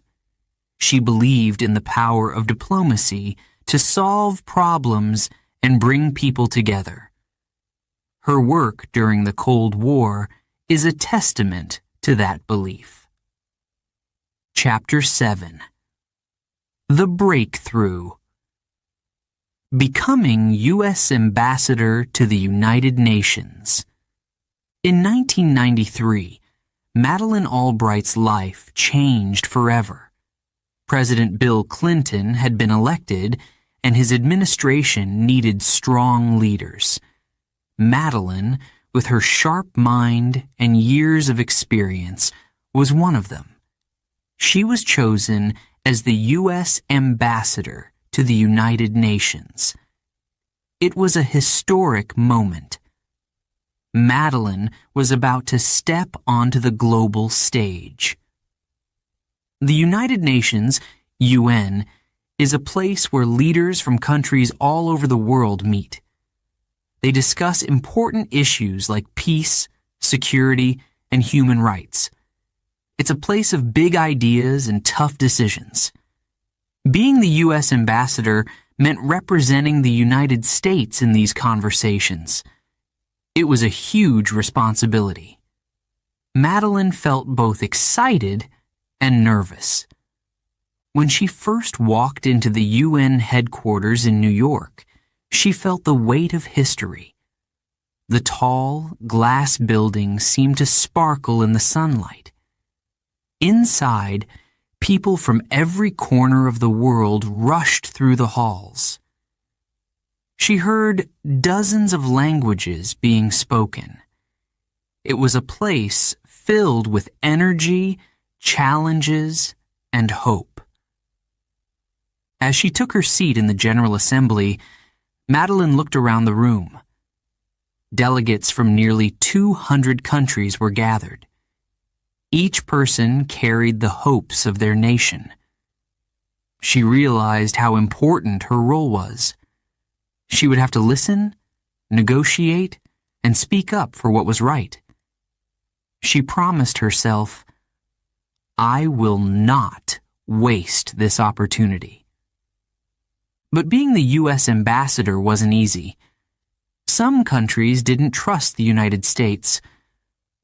She believed in the power of diplomacy to solve problems and bring people together. Her work during the Cold War is a testament to that belief. Chapter 7. The Breakthrough. Becoming U.S. Ambassador to the United Nations. In 1993, Madeleine Albright's life changed forever. President Bill Clinton had been elected, and his administration needed strong leaders. Madeleine, with her sharp mind and years of experience, was one of them. She was chosen as the U.S. Ambassador to the United Nations. It was a historic moment. Madeleine was about to step onto the global stage. The United Nations, UN, is a place where leaders from countries all over the world meet. They discuss important issues like peace, security, and human rights. It's a place of big ideas and tough decisions. Being the U.S. ambassador meant representing the United States in these conversations. It was a huge responsibility. Madeleine felt both excited and nervous. When she first walked into the UN headquarters in New York, she felt the weight of history. The tall, glass building seemed to sparkle in the sunlight. Inside, people from every corner of the world rushed through the halls. She heard dozens of languages being spoken. It was a place filled with energy, challenges, and hope. As she took her seat in the General Assembly, Madeleine looked around the room. Delegates from nearly 200 countries were gathered. Each person carried the hopes of their nation. She realized how important her role was. She would have to listen, negotiate, and speak up for what was right. She promised herself, "I will not waste this opportunity." But being the U.S. ambassador wasn't easy. Some countries didn't trust the United States.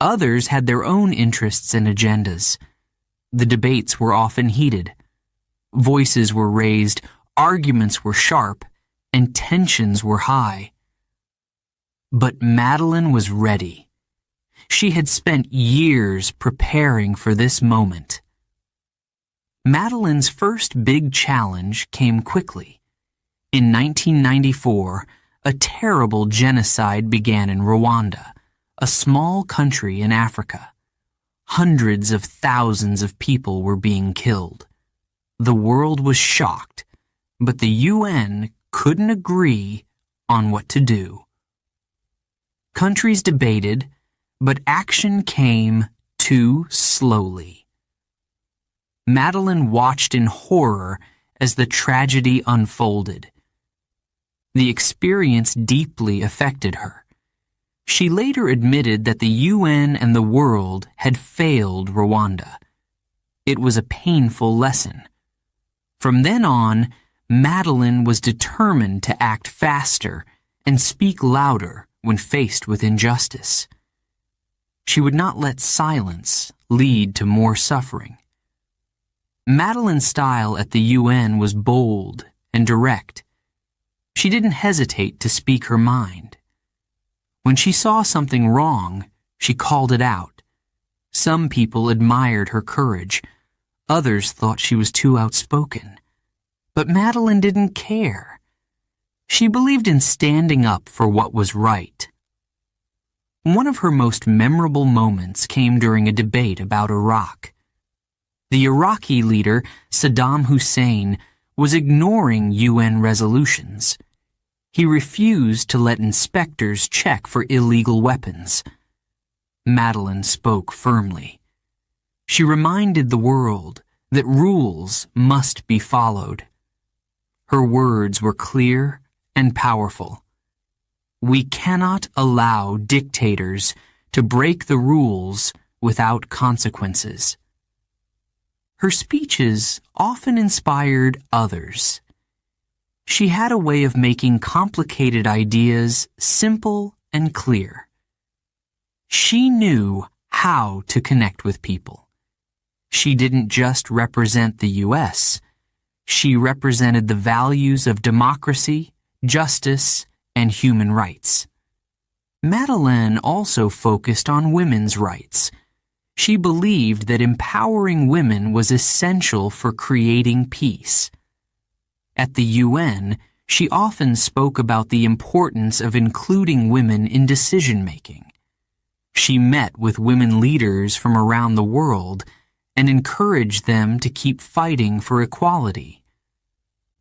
Others had their own interests and agendas. The debates were often heated. Voices were raised, arguments were sharp, and tensions were high. But Madeleine was ready. She had spent years preparing for this moment. Madeleine's first big challenge came quickly. In 1994, a terrible genocide began in Rwanda, a small country in Africa. Hundreds of thousands of people were being killed. The world was shocked, but the UN couldn't agree on what to do. Countries debated, but action came too slowly. Madeleine watched in horror as the tragedy unfolded. The experience deeply affected her. She later admitted that the UN and the world had failed Rwanda. It was a painful lesson. From then on, Madeleine was determined to act faster and speak louder when faced with injustice. She would not let silence lead to more suffering. Madeleine's style at the UN was bold and direct. She didn't hesitate to speak her mind. When she saw something wrong, she called it out. Some people admired her courage. Others thought she was too outspoken. But Madeleine didn't care. She believed in standing up for what was right. One of her most memorable moments came during a debate about Iraq. The Iraqi leader, Saddam Hussein, was ignoring UN resolutions. He refused to let inspectors check for illegal weapons. Madeleine spoke firmly. She reminded the world that rules must be followed. Her words were clear and powerful. We cannot allow dictators to break the rules without consequences. Her speeches often inspired others. She had a way of making complicated ideas simple and clear. She knew how to connect with people. She didn't just represent the U.S. She represented the values of democracy, justice, and human rights. Madeleine also focused on women's rights. She believed that empowering women was essential for creating peace. At the UN, she often spoke about the importance of including women in decision-making. She met with women leaders from around the world and encouraged them to keep fighting for equality.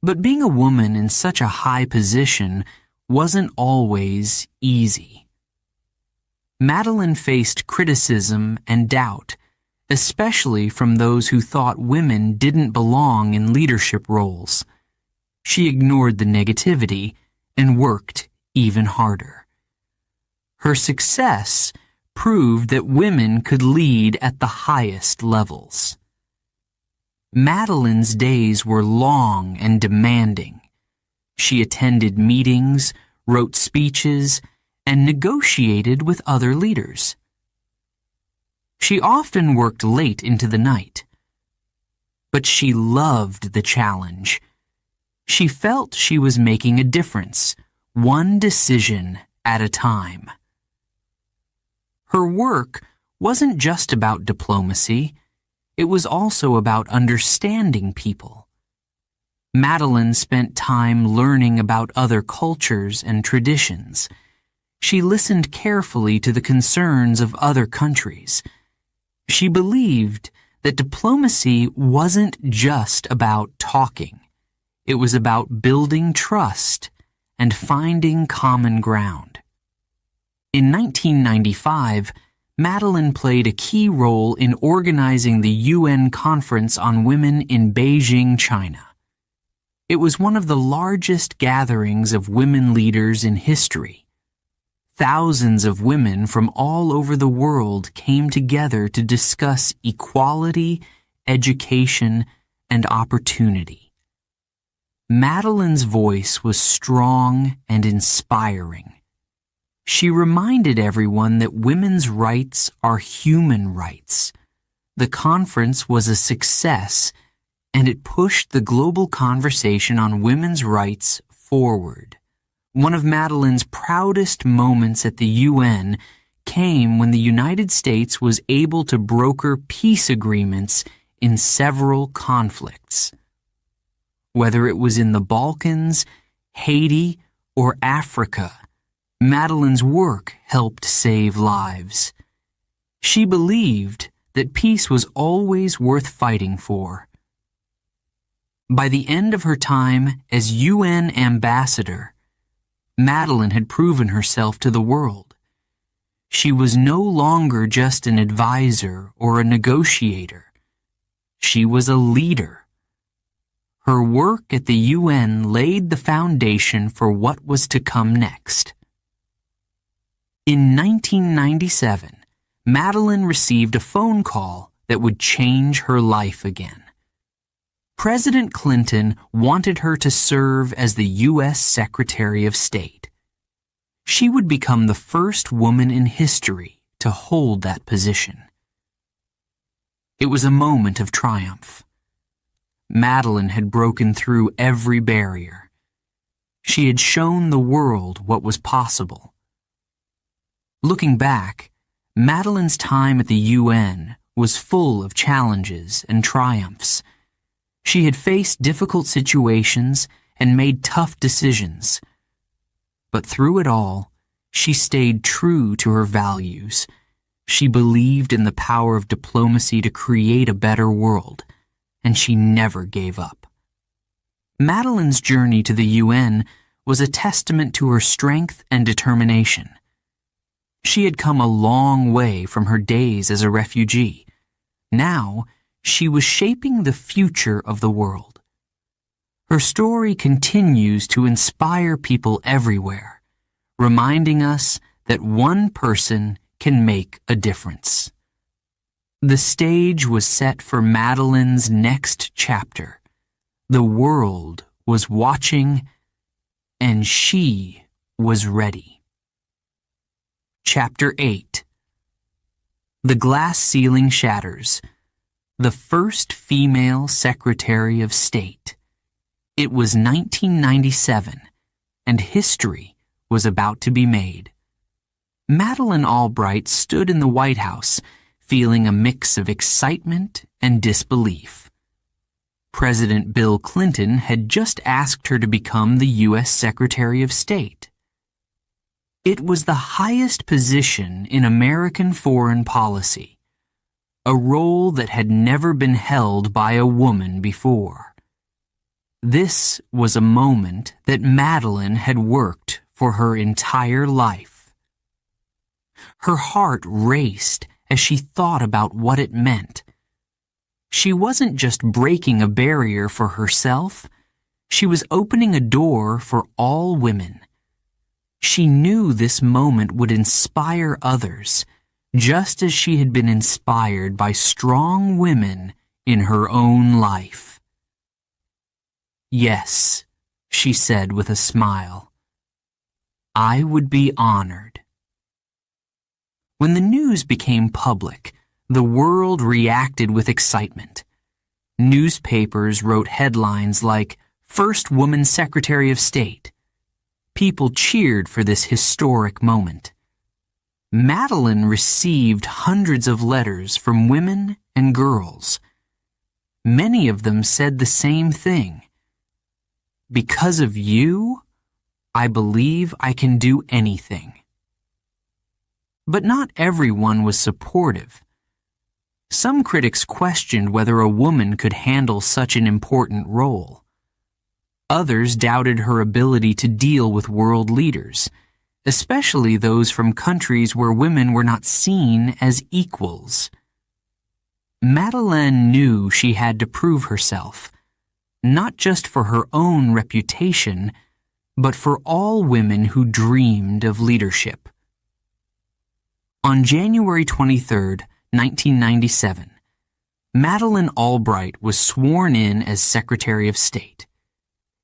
But being a woman in such a high position wasn't always easy. Madeleine faced criticism and doubt, especially from those who thought women didn't belong in leadership roles. She ignored the negativity and worked even harder. Her success proved that women could lead at the highest levels. Madeleine's days were long and demanding. She attended meetings, wrote speeches, and negotiated with other leaders. She often worked late into the night. But she loved the challenge. She felt she was making a difference, one decision at a time. Her work wasn't just about diplomacy. It was also about understanding people. Madeleine spent time learning about other cultures and traditions. She listened carefully to the concerns of other countries. She believed that diplomacy wasn't just about talking. It was about building trust and finding common ground. In 1995, Madeleine played a key role in organizing the UN Conference on Women in Beijing, China. It was one of the largest gatherings of women leaders in history. Thousands of women from all over the world came together to discuss equality, education, and opportunity. Madeleine's voice was strong and inspiring. She reminded everyone that women's rights are human rights. The conference was a success, and it pushed the global conversation on women's rights forward. One of Madeleine's proudest moments at the UN came when the United States was able to broker peace agreements in several conflicts. Whether it was in the Balkans, Haiti, or Africa, Madeleine's work helped save lives. She believed that peace was always worth fighting for. By the end of her time as UN ambassador, Madeleine had proven herself to the world. She was no longer just an advisor or a negotiator. She was a leader. Her work at the UN laid the foundation for what was to come next. In 1997, Madeleine received a phone call that would change her life again. President Clinton wanted her to serve as the U.S. Secretary of State. She would become the first woman in history to hold that position. It was a moment of triumph. Madeleine had broken through every barrier. She had shown the world what was possible. Looking back, Madeleine's time at the UN was full of challenges and triumphs. She had faced difficult situations and made tough decisions. But through it all, she stayed true to her values. She believed in the power of diplomacy to create a better world, and she never gave up. Madeleine's journey to the UN was a testament to her strength and determination. She had come a long way from her days as a refugee. Now, she was shaping the future of the world. Her story continues to inspire people everywhere, reminding us that one person can make a difference. The stage was set for Madeleine's next chapter. The world was watching, and she was ready. Chapter 8. The glass ceiling shatters. The first female Secretary of State. It was 1997, and history was about to be made. Madeleine Albright stood in the White House, feeling a mix of excitement and disbelief. President Bill Clinton had just asked her to become the U.S. Secretary of State. It was the highest position in American foreign policy, a role that had never been held by a woman before. This was a moment that Madeleine had worked for her entire life. Her heart raced as she thought about what it meant. She wasn't just breaking a barrier for herself, she was opening a door for all women. She knew this moment would inspire others, just as she had been inspired by strong women in her own life. "Yes," she said with a smile. "I would be honored." When the news became public, the world reacted with excitement. Newspapers wrote headlines like, "First Woman Secretary of State." People cheered for this historic moment. Madeleine received hundreds of letters from women and girls. Many of them said the same thing. "Because of you, I believe I can do anything." But not everyone was supportive. Some critics questioned whether a woman could handle such an important role. Others doubted her ability to deal with world leaders, especially those from countries where women were not seen as equals. Madeleine knew she had to prove herself, not just for her own reputation, but for all women who dreamed of leadership. On January 23, 1997, Madeleine Albright was sworn in as Secretary of State.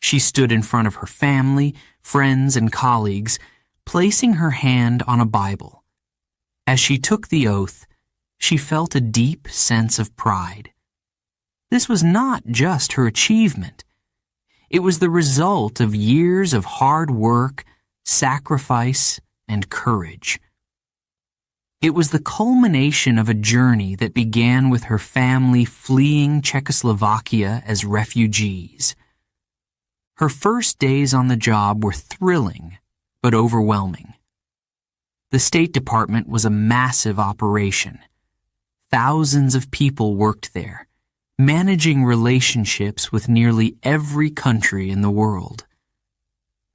She stood in front of her family, friends, and colleagues, placing her hand on a Bible. As she took the oath, she felt a deep sense of pride. This was not just her achievement. It was the result of years of hard work, sacrifice, and courage. It was the culmination of a journey that began with her family fleeing Czechoslovakia as refugees. Her first days on the job were thrilling, but overwhelming. The State Department was a massive operation. Thousands of people worked there, managing relationships with nearly every country in the world.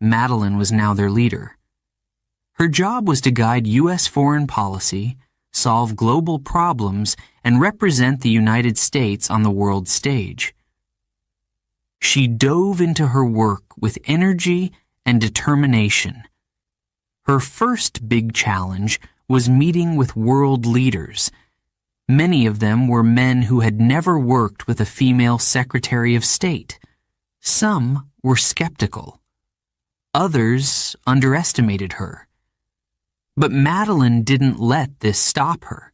Madeleine was now their leader. Her job was to guide U.S. foreign policy, solve global problems, and represent the United States on the world stage. She dove into her work with energy and determination. Her first big challenge was meeting with world leaders. Many of them were men who had never worked with a female Secretary of State. Some were skeptical. Others underestimated her. But Madeleine didn't let this stop her.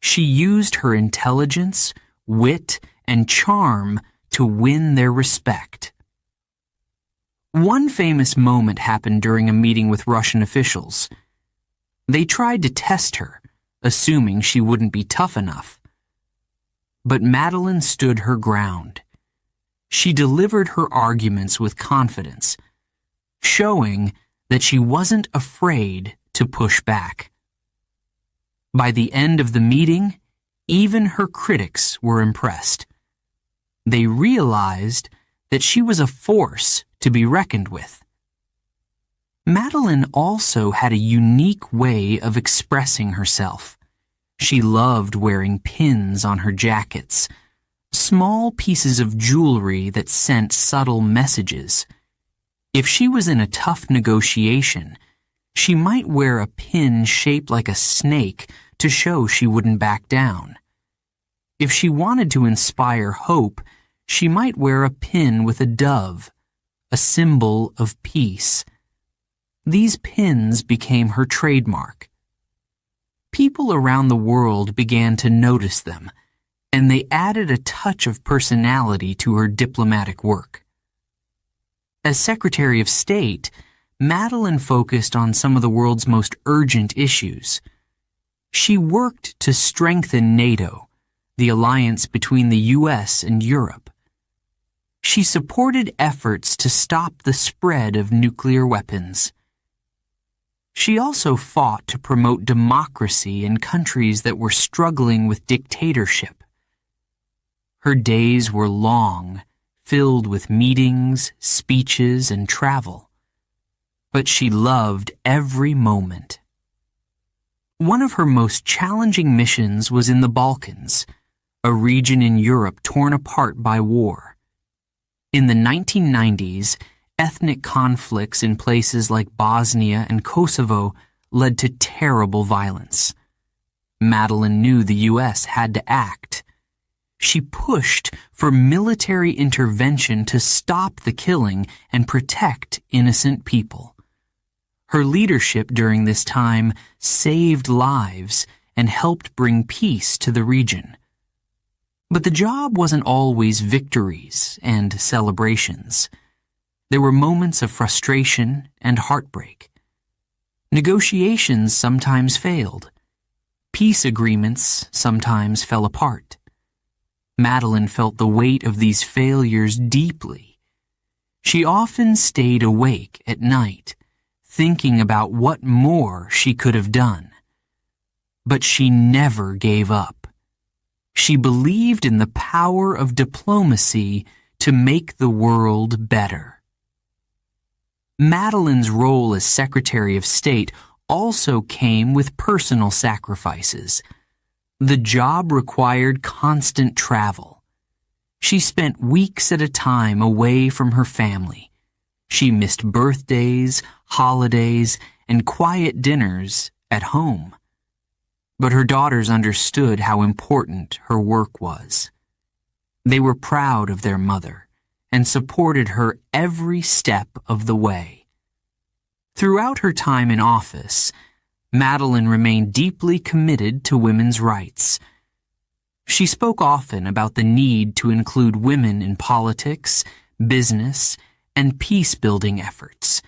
She used her intelligence, wit, and charm to win their respect. One famous moment happened during a meeting with Russian officials. They tried to test her, assuming she wouldn't be tough enough. But Madeleine stood her ground. She delivered her arguments with confidence, showing that she wasn't afraid to push back. By the end of the meeting, even her critics were impressed. They realized that she was a force to be reckoned with. Madeleine also had a unique way of expressing herself. She loved wearing pins on her jackets, small pieces of jewelry that sent subtle messages. If she was in a tough negotiation, she might wear a pin shaped like a snake to show she wouldn't back down. If she wanted to inspire hope, she might wear a pin with a dove, a symbol of peace. These pins became her trademark. People around the world began to notice them, and they added a touch of personality to her diplomatic work. As Secretary of State, Madeleine focused on some of the world's most urgent issues. She worked to strengthen NATO, the alliance between the U.S. and Europe. She supported efforts to stop the spread of nuclear weapons. She also fought to promote democracy in countries that were struggling with dictatorship. Her days were long, filled with meetings, speeches, and travel. But she loved every moment. One of her most challenging missions was in the Balkans, a region in Europe torn apart by war. In the 1990s, ethnic conflicts in places like Bosnia and Kosovo led to terrible violence. Madeleine knew the U.S. had to act. She pushed for military intervention to stop the killing and protect innocent people. Her leadership during this time saved lives and helped bring peace to the region. But the job wasn't always victories and celebrations. There were moments of frustration and heartbreak. Negotiations sometimes failed. Peace agreements sometimes fell apart. Madeleine felt the weight of these failures deeply. She often stayed awake at night, thinking about what more she could have done. But she never gave up. She believed in the power of diplomacy to make the world better. Madeleine's role as Secretary of State also came with personal sacrifices. The job required constant travel. She spent weeks at a time away from her family. She missed birthdays, holidays, and quiet dinners at home. But her daughters understood how important her work was. They were proud of their mother and supported her every step of the way. Throughout her time in office, Madeleine remained deeply committed to women's rights. She spoke often about the need to include women in politics, business, and peace-building efforts.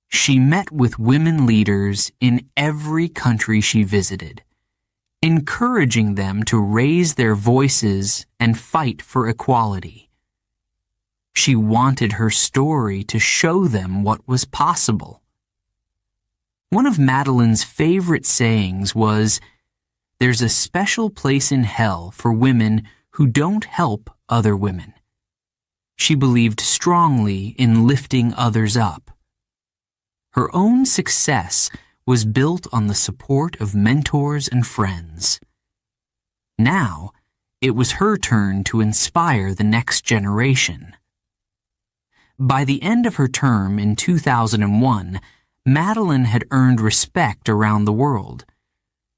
She met with women leaders in every country she visited, encouraging them to raise their voices and fight for equality. She wanted her story to show them what was possible. One of Madeleine's favorite sayings was, "There's a special place in hell for women who don't help other women." She believed strongly in lifting others up. Her own success was built on the support of mentors and friends. Now, it was her turn to inspire the next generation. By the end of her term in 2001, Madeleine had earned respect around the world.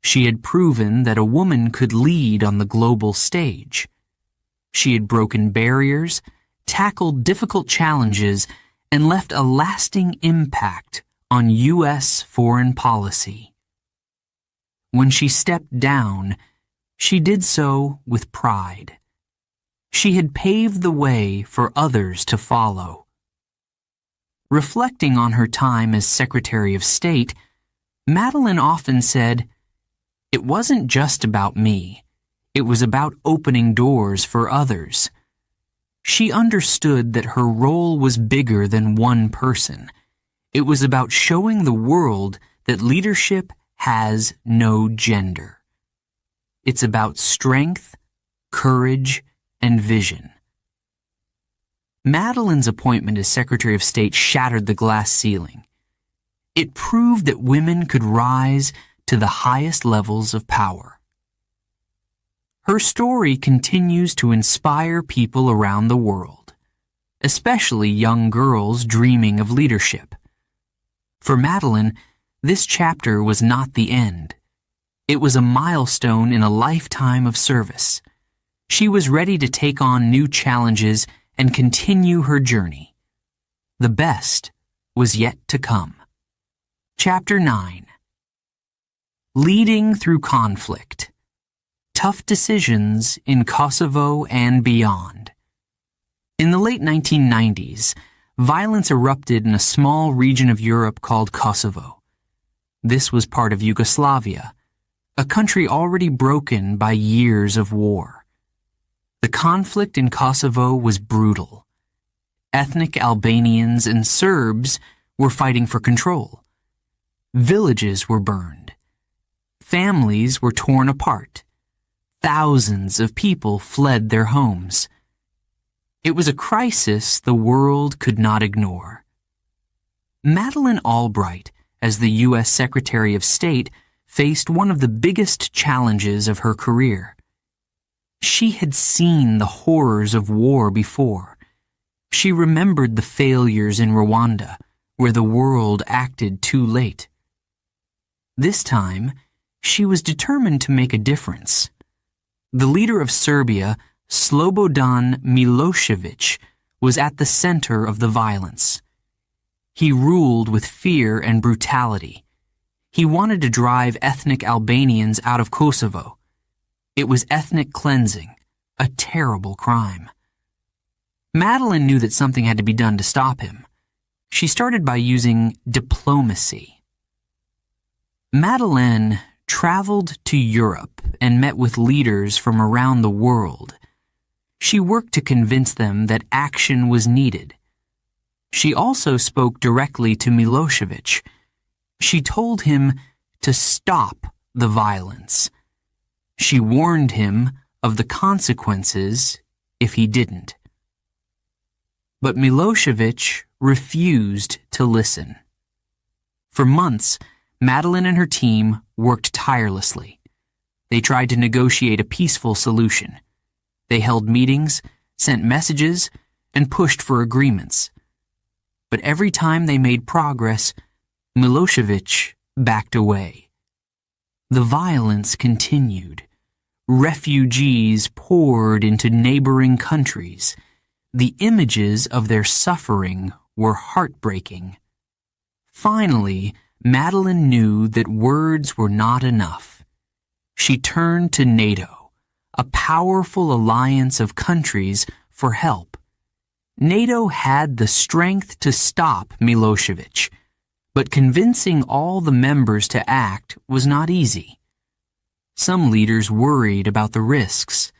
She had proven that a woman could lead on the global stage. She had broken barriers, tackled difficult challenges, and left a lasting impact on U.S. foreign policy. When she stepped down, she did so with pride. She had paved the way for others to follow. Reflecting on her time as Secretary of State, Madeleine often said, "It wasn't just about me. It was about opening doors for others. She understood that her role was bigger than one person. It was about showing the world that leadership has no gender. It's about strength, courage, and vision. Madeleine's appointment as Secretary of State shattered the glass ceiling. It proved that women could rise to the highest levels of power. Her story continues to inspire people around the world, especially young girls dreaming of leadership. For Madeleine, this chapter was not the end. It was a milestone in a lifetime of service. She was ready to take on new challenges and continue her journey. The best was yet to come. Chapter 9. Leading through conflict. Tough decisions in Kosovo and beyond. In the late 1990s, violence erupted in a small region of Europe called Kosovo. This was part of Yugoslavia, a country already broken by years of war. The conflict in Kosovo was brutal. Ethnic Albanians and Serbs were fighting for control. Villages were burned. Families were torn apart. Thousands of people fled their homes. It was a crisis the world could not ignore. Madeleine Albright, as the U.S. Secretary of State, faced one of the biggest challenges of her career. She had seen the horrors of war before. She remembered the failures in Rwanda, where the world acted too late. This time, she was determined to make a difference. The leader of Serbia, Slobodan Milosevic, was at the center of the violence. He ruled with fear and brutality. He wanted to drive ethnic Albanians out of Kosovo. It was ethnic cleansing, a terrible crime. Madeleine knew that something had to be done to stop him. She started by using diplomacy. Madeleine traveled to Europe and met with leaders from around the world. She worked to convince them that action was needed. She also spoke directly to Milosevic. She told him to stop the violence. She warned him of the consequences if he didn't. But Milosevic refused to listen. For months, Madeleine and her team worked tirelessly. They tried to negotiate a peaceful solution. They held meetings, sent messages, and pushed for agreements. But every time they made progress, Milosevic backed away. The violence continued. Refugees poured into neighboring countries. The images of their suffering were heartbreaking. Finally, Madeleine knew that words were not enough. She turned to NATO, a powerful alliance of countries, for help. NATO had the strength to stop Milosevic, but convincing all the members to act was not easy. Some leaders worried about the risks.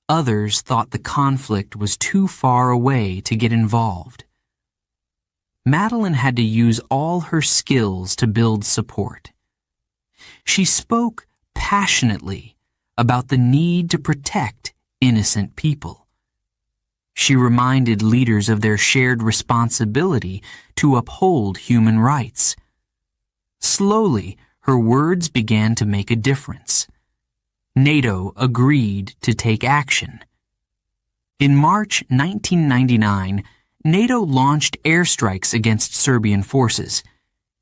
Others thought the conflict was too far away to get involved. Madeleine had to use all her skills to build support. She spoke passionately about the need to protect innocent people. She reminded leaders of their shared responsibility to uphold human rights. Slowly, her words began to make a difference. NATO agreed to take action. In March 1999, NATO launched airstrikes against Serbian forces.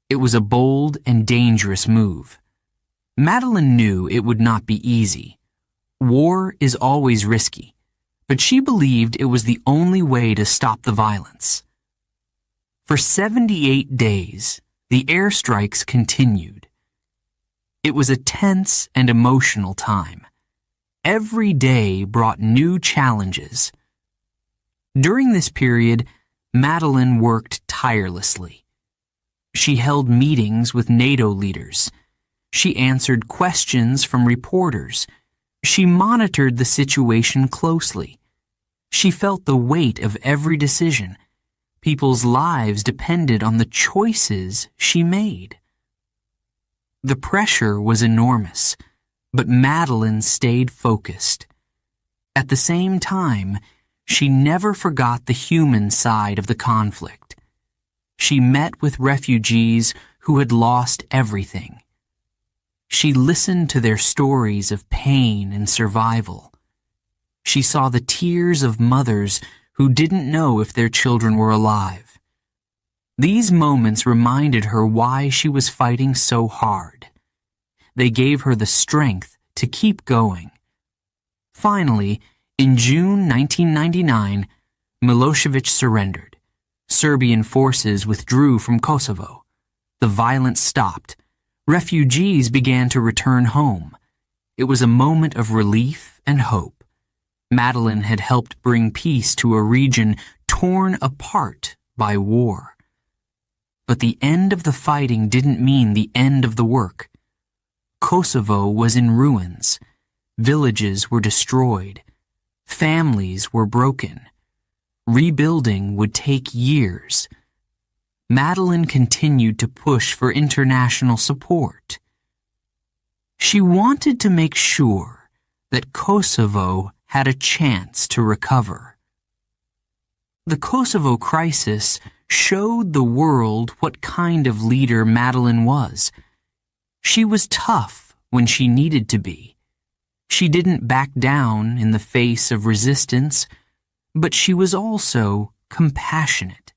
It was a bold and dangerous move. Madeleine knew it would not be easy. War is always risky, but she believed it was the only way to stop the violence. For 78 days, the airstrikes continued. It was a tense and emotional time. Every day brought new challenges. During this period, Madeleine worked tirelessly. She held meetings with NATO leaders. She answered questions from reporters. She monitored the situation closely. She felt the weight of every decision. People's lives depended on the choices she made. The pressure was enormous, but Madeleine stayed focused. At the same time, she never forgot the human side of the conflict. She met with refugees who had lost everything. She listened to their stories of pain and survival. She saw the tears of mothers who didn't know if their children were alive. These moments reminded her why she was fighting so hard. They gave her the strength to keep going. Finally, in June 1999, Milosevic surrendered. Serbian forces withdrew from Kosovo. The violence stopped. Refugees began to return home. It was a moment of relief and hope. Madeleine had helped bring peace to a region torn apart by war. But the end of the fighting didn't mean the end of the work. Kosovo was in ruins. Villages were destroyed. Families were broken. Rebuilding would take years. Madeleine continued to push for international support. She wanted to make sure that Kosovo had a chance to recover. The Kosovo crisis showed the world what kind of leader Madeleine was. She was tough when she needed to be. She didn't back down in the face of resistance, but she was also compassionate.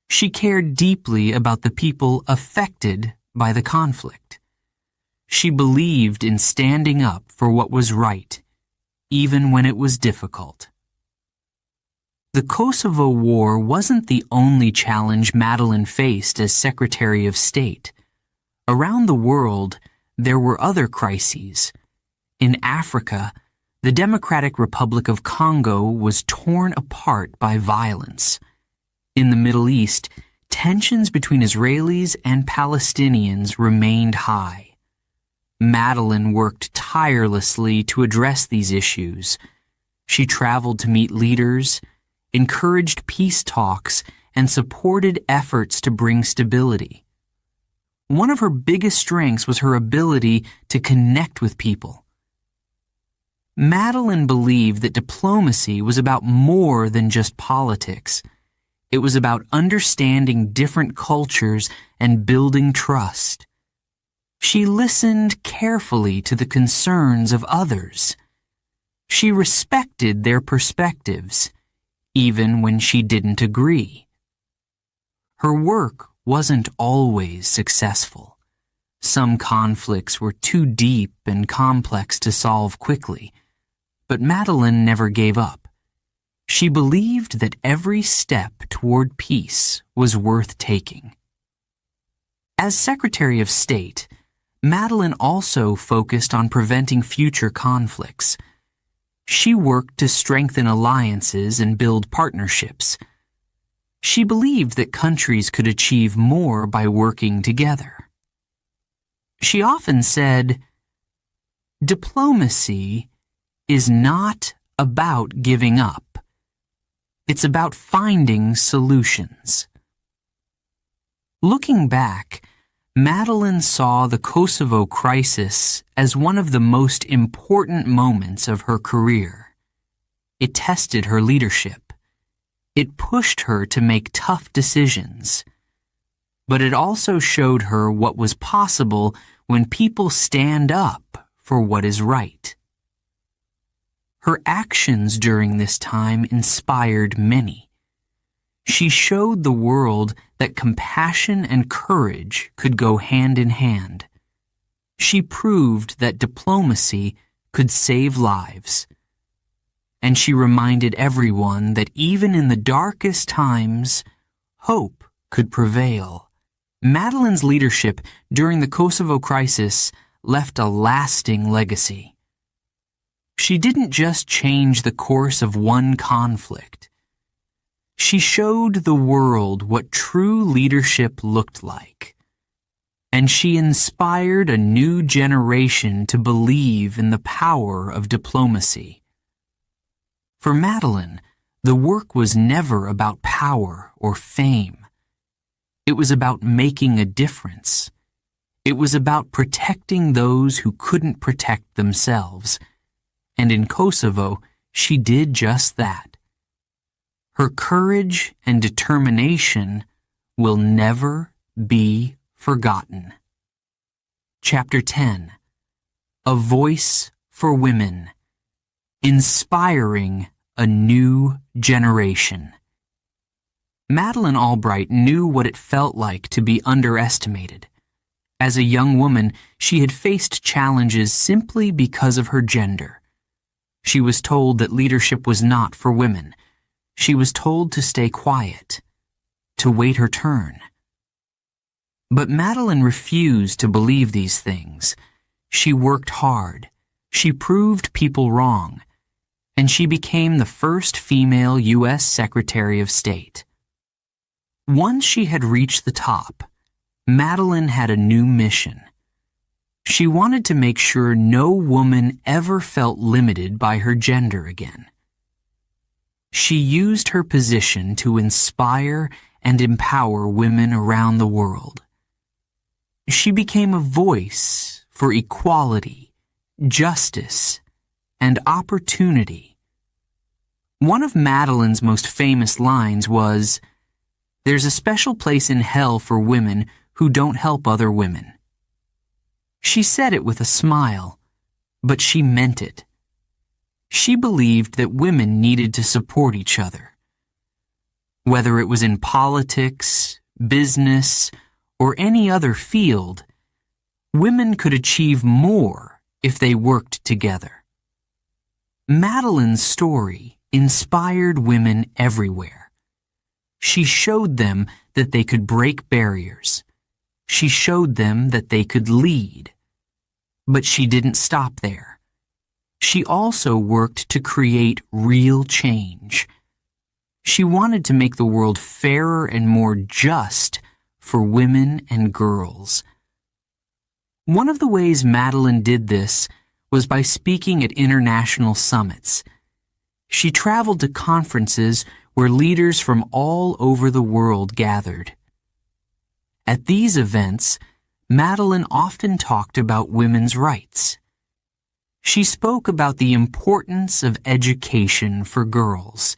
She cared deeply about the people affected by the conflict. She believed in standing up for what was right, even when it was difficult. The Kosovo War wasn't the only challenge Madeleine faced as Secretary of State. Around the world, there were other crises. In Africa, the Democratic Republic of Congo was torn apart by violence. In the Middle East, tensions between Israelis and Palestinians remained high. Madeleine worked tirelessly to address these issues. She traveled to meet leaders, encouraged peace talks, and supported efforts to bring stability. One of her biggest strengths was her ability to connect with people. Madeleine believed that diplomacy was about more than just politics. It was about understanding different cultures and building trust. She listened carefully to the concerns of others. She respected their perspectives, even when she didn't agree. Her work wasn't always successful. Some conflicts were too deep and complex to solve quickly, but Madeleine never gave up. She believed that every step toward peace was worth taking. As Secretary of State, Madeleine also focused on preventing future conflicts. She worked to strengthen alliances and build partnerships. She believed that countries could achieve more by working together. She often said, "Diplomacy is not about giving up. It's about finding solutions." Looking back, Madeleine saw the Kosovo crisis as one of the most important moments of her career. It tested her leadership. It pushed her to make tough decisions. But it also showed her what was possible when people stand up for what is right. Her actions during this time inspired many. She showed the world that compassion and courage could go hand in hand. She proved that diplomacy could save lives. And she reminded everyone that even in the darkest times, hope could prevail. Madeleine's leadership during the Kosovo crisis left a lasting legacy. She didn't just change the course of one conflict. She showed the world what true leadership looked like. and she inspired a new generation to believe in the power of diplomacy. For Madeleine, the work was never about power or fame. It was about making a difference. It was about protecting those who couldn't protect themselves. And in Kosovo, she did just that. Her courage and determination will never be forgotten. Chapter 10. A Voice for Women. Inspiring a New Generation. Madeleine Albright knew what it felt like to be underestimated. As a young woman, she had faced challenges simply because of her gender. She was told that leadership was not for women. She was told to stay quiet, to wait her turn. But Madeleine refused to believe these things. She worked hard. She proved people wrong. And she became the first female U.S. Secretary of State. Once she had reached the top, Madeleine had a new mission. She wanted to make sure no woman ever felt limited by her gender again. She used her position to inspire and empower women around the world. She became a voice for equality, justice, and opportunity. One of Madeleine's most famous lines was, "There's a special place in hell for women who don't help other women." She said it with a smile, but she meant it. She believed that women needed to support each other. Whether it was in politics, business, or any other field, women could achieve more if they worked together. Madeleine's story inspired women everywhere. She showed them that they could break barriers. She showed them that they could lead. But she didn't stop there. She also worked to create real change. She wanted to make the world fairer and more just for women and girls. One of the ways Madeleine did this was by speaking at international summits. She traveled to conferences where leaders from all over the world gathered. At these events, Madeleine often talked about women's rights. She spoke about the importance of education for girls.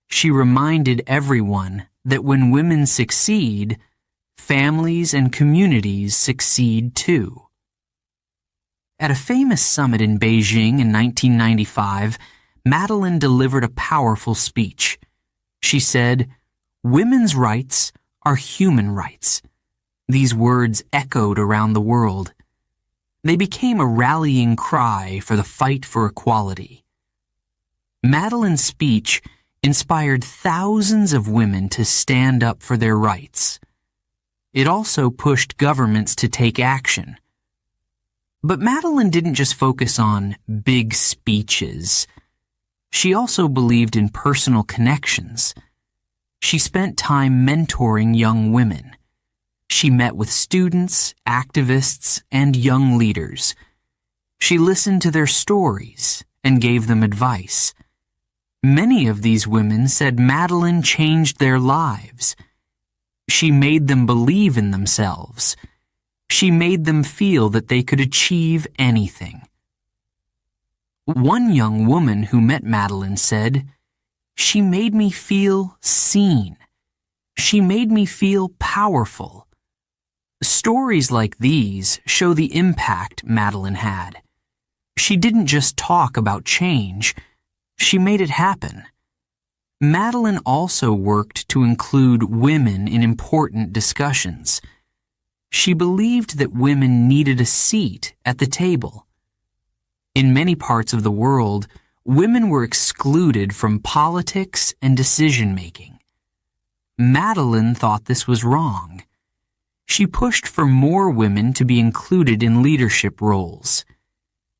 She reminded everyone that when women succeed, families and communities succeed too. At a famous summit in Beijing in 1995, Madeleine delivered a powerful speech. She said, "Women's rights are human rights." These words echoed around the world. They became a rallying cry for the fight for equality. Madeleine's speech inspired thousands of women to stand up for their rights. It also pushed governments to take action. But Madeleine didn't just focus on big speeches. She also believed in personal connections. She spent time mentoring young women. She met with students, activists, and young leaders. She listened to their stories and gave them advice. Many of these women said Madeleine changed their lives. She made them believe in themselves. She made them feel that they could achieve anything. One young woman who met Madeleine said, "She made me feel seen. She made me feel powerful." Stories like these show the impact Madeleine had. She didn't just talk about change, she made it happen. Madeleine also worked to include women in important discussions. She believed that women needed a seat at the table. In many parts of the world, women were excluded from politics and decision-making. Madeleine thought this was wrong. She pushed for more women to be included in leadership roles.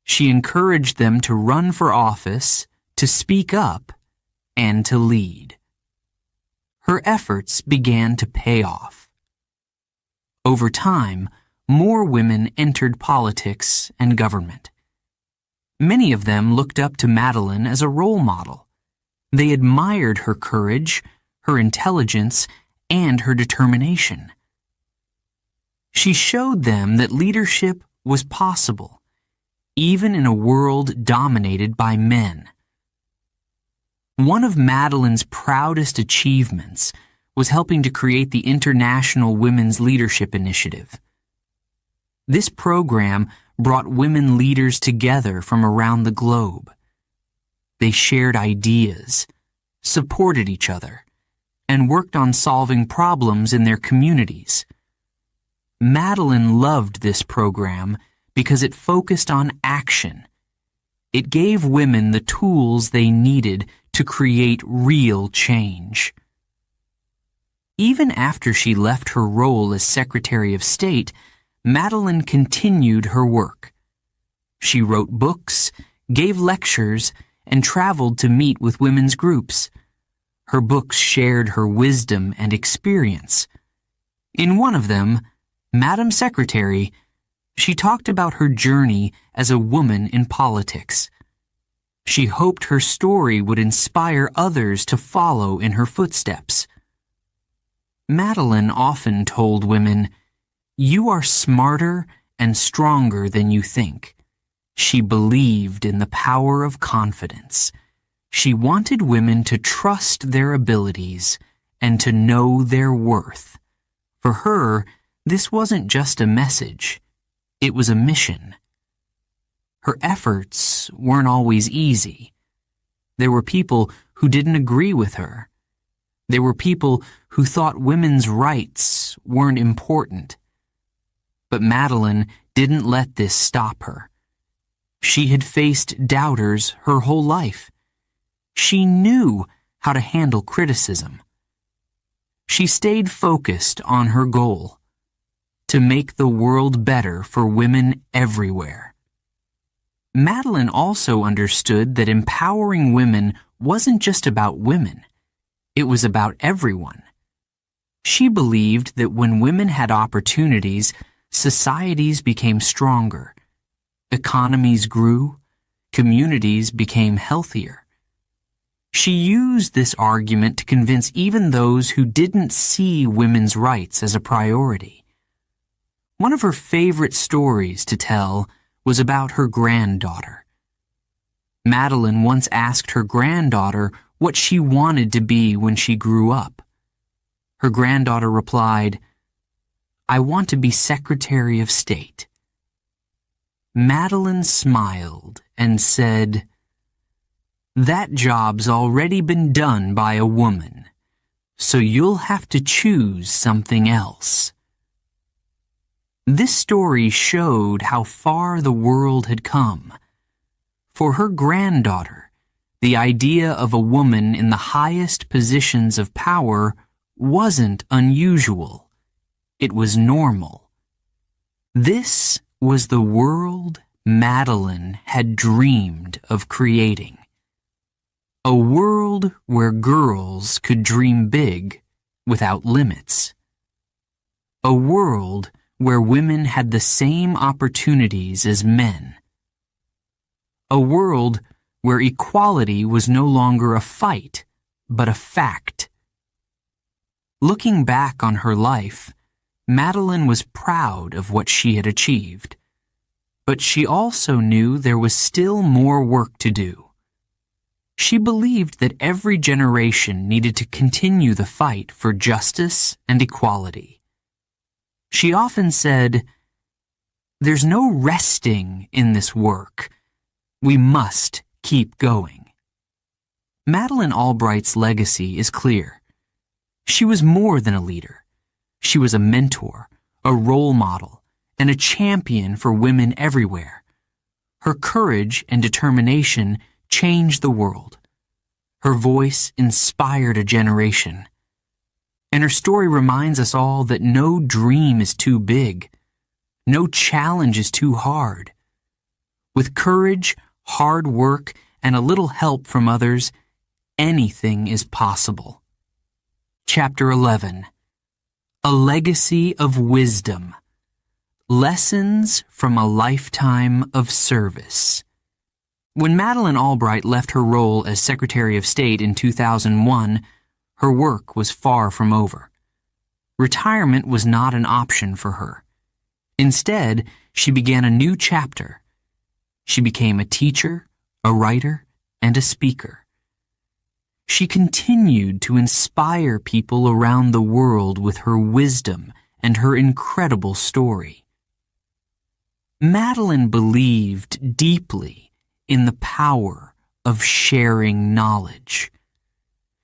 She encouraged them to run for office, to speak up, and to lead. Her efforts began to pay off. Over time, more women entered politics and government. Many of them looked up to Madeleine as a role model. They admired her courage, her intelligence, and her determination. She showed them that leadership was possible, even in a world dominated by men. One of Madeleine's proudest achievements was helping to create the International Women's Leadership Initiative. This program brought women leaders together from around the globe. They shared ideas, supported each other, and worked on solving problems in their communities. Madeleine loved this program because it focused on action. It gave women the tools they needed to create real change. Even after she left her role as Secretary of State, Madeleine continued her work. She wrote books, gave lectures, and traveled to meet with women's groups. Her books shared her wisdom and experience. In one of them, Madam Secretary, she talked about her journey as a woman in politics. She hoped her story would inspire others to follow in her footsteps. Madeleine often told women, "You are smarter and stronger than you think." She believed in the power of confidence. She wanted women to trust their abilities and to know their worth. For her, this wasn't just a message, it was a mission. Her efforts weren't always easy. There were people who didn't agree with her. There were people who thought women's rights weren't important. But Madeleine didn't let this stop her. She had faced doubters her whole life. She knew how to handle criticism. She stayed focused on her goal, to make the world better for women everywhere. Madeleine also understood that empowering women wasn't just about women. It was about everyone. She believed that when women had opportunities, societies became stronger, economies grew, communities became healthier. She used this argument to convince even those who didn't see women's rights as a priority. One of her favorite stories to tell was about her granddaughter. Madeleine once asked her granddaughter what she wanted to be when she grew up. Her granddaughter replied, "I want to be Secretary of State." Madeleine smiled and said, "That job's already been done by a woman, so you'll have to choose something else." This story showed how far the world had come. For her granddaughter, the idea of a woman in the highest positions of power wasn't unusual. It was normal. This was the world Madeleine had dreamed of creating. A world where girls could dream big without limits. A world where women had the same opportunities as men. A world where equality was no longer a fight, but a fact. Looking back on her life, Madeleine was proud of what she had achieved. But she also knew there was still more work to do. She believed that every generation needed to continue the fight for justice and equality. She often said, "There's no resting in this work. We must keep going." Madeleine Albright's legacy is clear. She was more than a leader. She was a mentor, a role model, and a champion for women everywhere. Her courage and determination changed the world. Her voice inspired a generation. And her story reminds us all that no dream is too big. No challenge is too hard. With courage, hard work, and a little help from others, anything is possible. Chapter 11. A Legacy of Wisdom. Lessons from a Lifetime of Service. When Madeleine Albright left her role as Secretary of State in 2001, her work was far from over. Retirement was not an option for her. Instead, she began a new chapter. She became a teacher, a writer, and a speaker. She continued to inspire people around the world with her wisdom and her incredible story. Madeleine believed deeply in the power of sharing knowledge.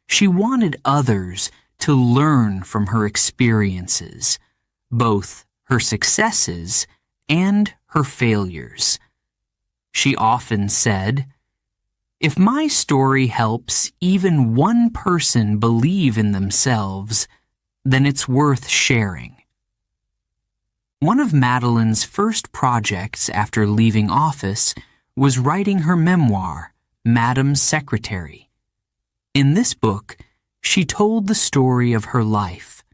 She wanted others to learn from her experiences, both her successes and her failures. She often said, "If my story helps even one person believe in themselves, then it's worth sharing." One of Madeleine's first projects after leaving office was writing her memoir, Madam's Secretary. In this book, she told the story of her life.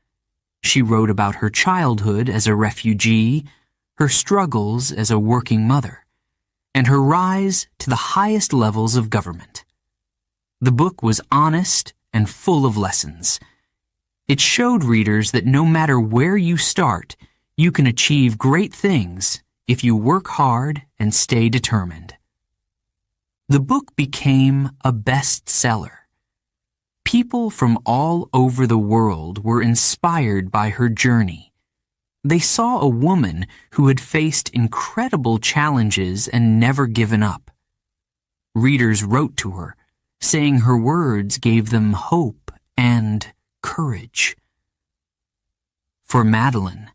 She wrote about her childhood as a refugee, her struggles as a working mother, and her rise to the highest levels of government. The book was honest and full of lessons. It showed readers that no matter where you start, you can achieve great things if you work hard and stay determined. The book became a bestseller. People from all over the world were inspired by her journey. They saw a woman who had faced incredible challenges and never given up. Readers wrote to her, saying her words gave them hope and courage. For Madeleine,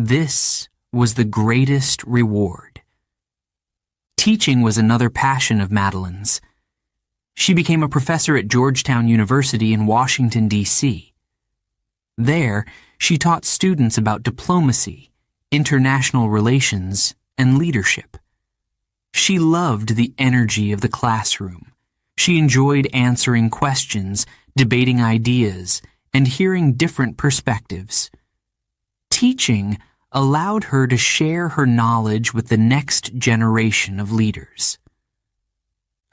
this was the greatest reward. Teaching was another passion of Madeleine's. She became a professor at Georgetown University in Washington, D.C. There, she taught students about diplomacy, international relations, and leadership. She loved the energy of the classroom. She enjoyed answering questions, debating ideas, and hearing different perspectives. Teaching allowed her to share her knowledge with the next generation of leaders.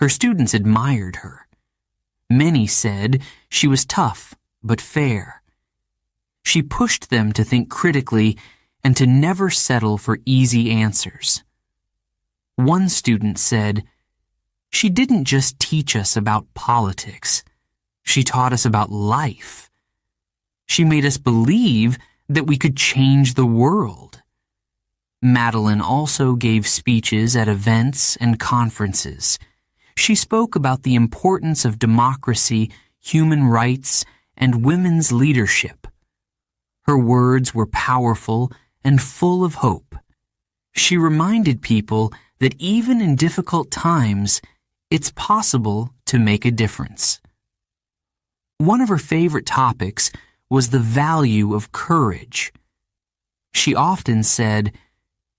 Her students admired her. Many said she was tough but fair. She pushed them to think critically and to never settle for easy answers. One student said, "She didn't just teach us about politics. She taught us about life. She made us believe that we could change the world." Madeleine also gave speeches at events and conferences. She spoke about the importance of democracy, human rights, and women's leadership. Her words were powerful and full of hope. She reminded people that even in difficult times, it's possible to make a difference. One of her favorite topics was the value of courage. She often said,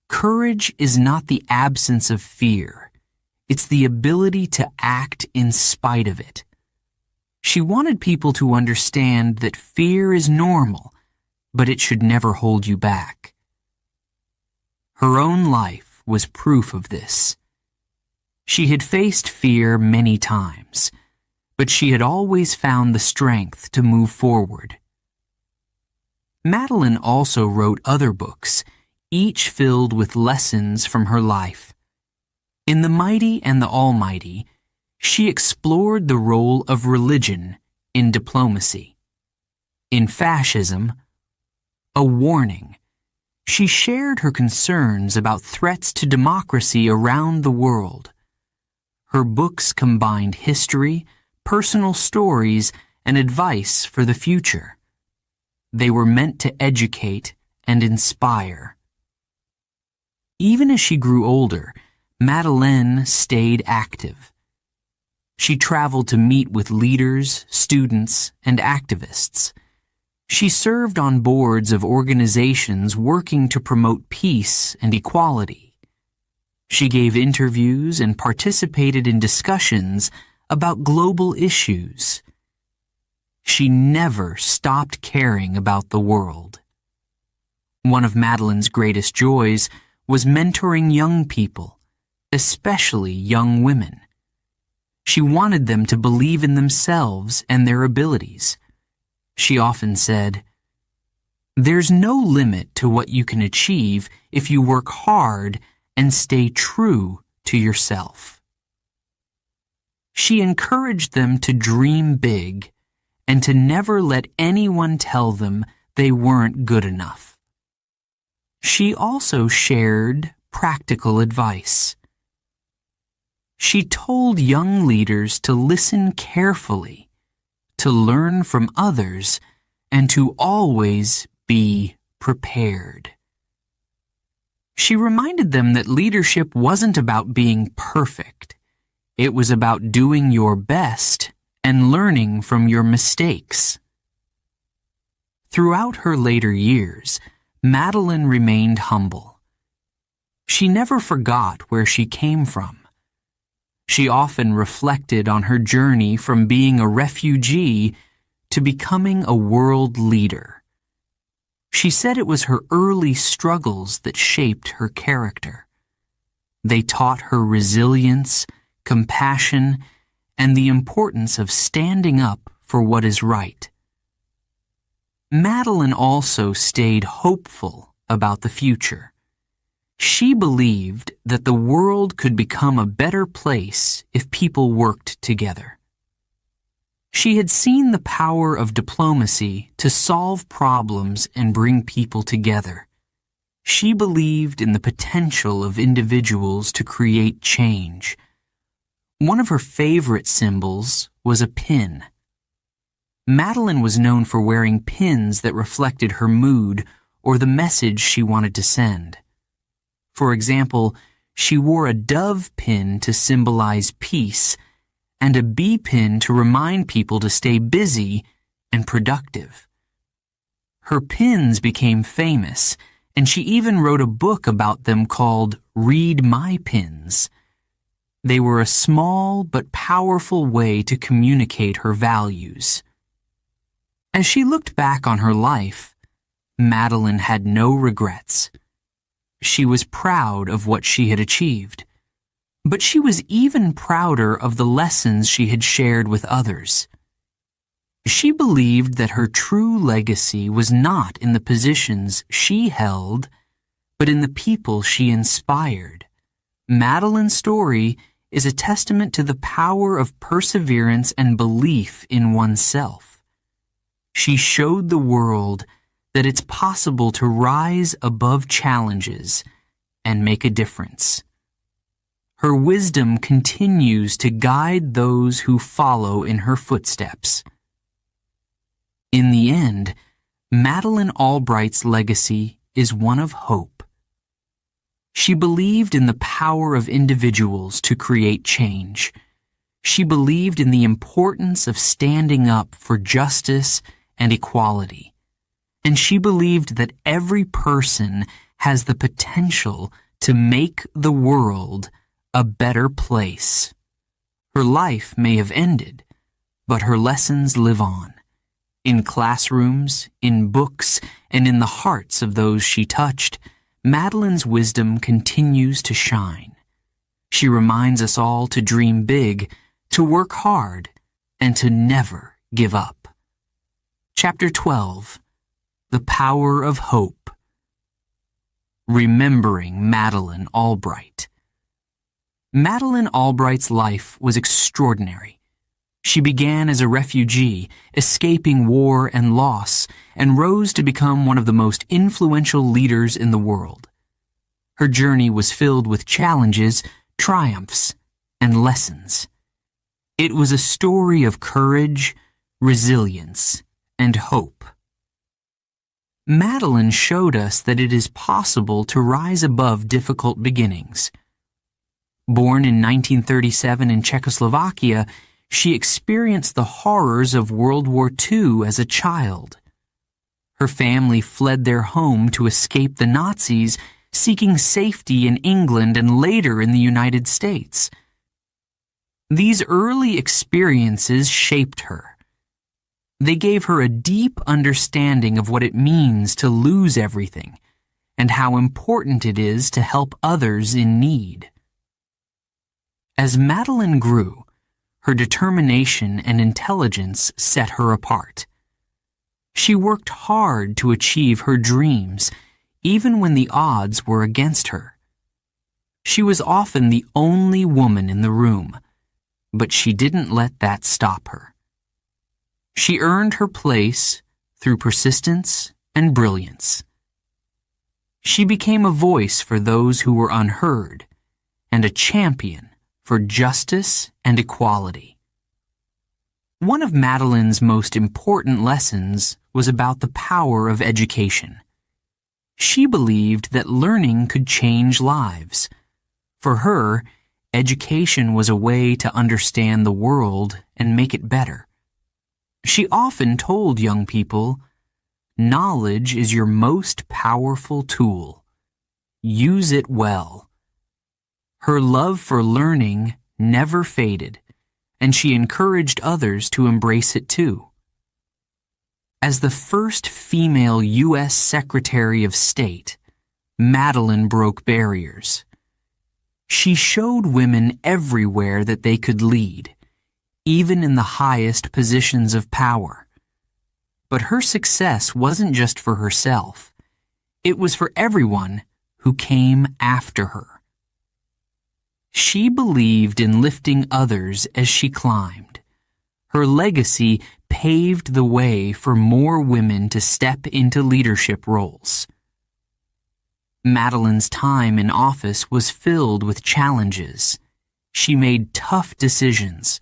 "Courage is not the absence of fear. It's the ability to act in spite of it." She wanted people to understand that fear is normal, but it should never hold you back. Her own life was proof of this. She had faced fear many times, but she had always found the strength to move forward. Madeleine also wrote other books, each filled with lessons from her life. In The Mighty and the Almighty, she explored the role of religion in diplomacy. In Fascism, A Warning, she shared her concerns about threats to democracy around the world. Her books combined history, personal stories, and advice for the future. They were meant to educate and inspire. Even as she grew older, Madeleine stayed active. She traveled to meet with leaders, students, and activists. She served on boards of organizations working to promote peace and equality. She gave interviews and participated in discussions about global issues. She never stopped caring about the world. One of Madeleine's greatest joys was mentoring young people, especially young women. She wanted them to believe in themselves and their abilities. She often said, "There's no limit to what you can achieve if you work hard and stay true to yourself." She encouraged them to dream big and to never let anyone tell them they weren't good enough. She also shared practical advice. She told young leaders to listen carefully, to learn from others, and to always be prepared. She reminded them that leadership wasn't about being perfect. It was about doing your best and learning from your mistakes. Throughout her later years, Madeleine remained humble. She never forgot where she came from. She often reflected on her journey from being a refugee to becoming a world leader. She said it was her early struggles that shaped her character. They taught her resilience, compassion, and the importance of standing up for what is right. Madeleine also stayed hopeful about the future. She believed that the world could become a better place if people worked together. She had seen the power of diplomacy to solve problems and bring people together. She believed in the potential of individuals to create change. One of her favorite symbols was a pin. Madeleine was known for wearing pins that reflected her mood or the message she wanted to send. For example, she wore a dove pin to symbolize peace and a bee pin to remind people to stay busy and productive. Her pins became famous, and she even wrote a book about them called Read My Pins. They were a small but powerful way to communicate her values. As she looked back on her life, Madeleine had no regrets. She was proud of what she had achieved, but she was even prouder of the lessons she had shared with others. She believed that her true legacy was not in the positions she held, but in the people she inspired. Madeleine's story is a testament to the power of perseverance and belief in oneself. She showed the world that it's possible to rise above challenges and make a difference. Her wisdom continues to guide those who follow in her footsteps. In the end, Madeleine Albright's legacy is one of hope. She believed in the power of individuals to create change. She believed in the importance of standing up for justice and equality. And she believed that every person has the potential to make the world a better place. Her life may have ended, but her lessons live on. In classrooms, in books, and in the hearts of those she touched, Madeleine's wisdom continues to shine. She reminds us all to dream big, to work hard, and to never give up. Chapter 12. The Power of Hope. Remembering Madeleine Albright. Madeleine Albright's life was extraordinary. She began as a refugee, escaping war and loss, and rose to become one of the most influential leaders in the world. Her journey was filled with challenges, triumphs, and lessons. It was a story of courage, resilience, and hope. Madeleine showed us that it is possible to rise above difficult beginnings. Born in 1937 in Czechoslovakia, she experienced the horrors of World War II as a child. Her family fled their home to escape the Nazis, seeking safety in England and later in the United States. These early experiences shaped her. They gave her a deep understanding of what it means to lose everything, and how important it is to help others in need. As Madeleine grew, her determination and intelligence set her apart. She worked hard to achieve her dreams, even when the odds were against her. She was often the only woman in the room, but she didn't let that stop her. She earned her place through persistence and brilliance. She became a voice for those who were unheard and a champion for justice and equality. One of Madeleine's most important lessons was about the power of education. She believed that learning could change lives. For her, education was a way to understand the world and make it better. She often told young people, "Knowledge is your most powerful tool. Use it well." Her love for learning never faded, and she encouraged others to embrace it too. As the first female U.S. Secretary of State, Madeleine broke barriers. She showed women everywhere that they could lead, even in the highest positions of power. But her success wasn't just for herself. It was for everyone who came after her. She believed in lifting others as she climbed. Her legacy paved the way for more women to step into leadership roles. Madeleine's time in office was filled with challenges. She made tough decisions,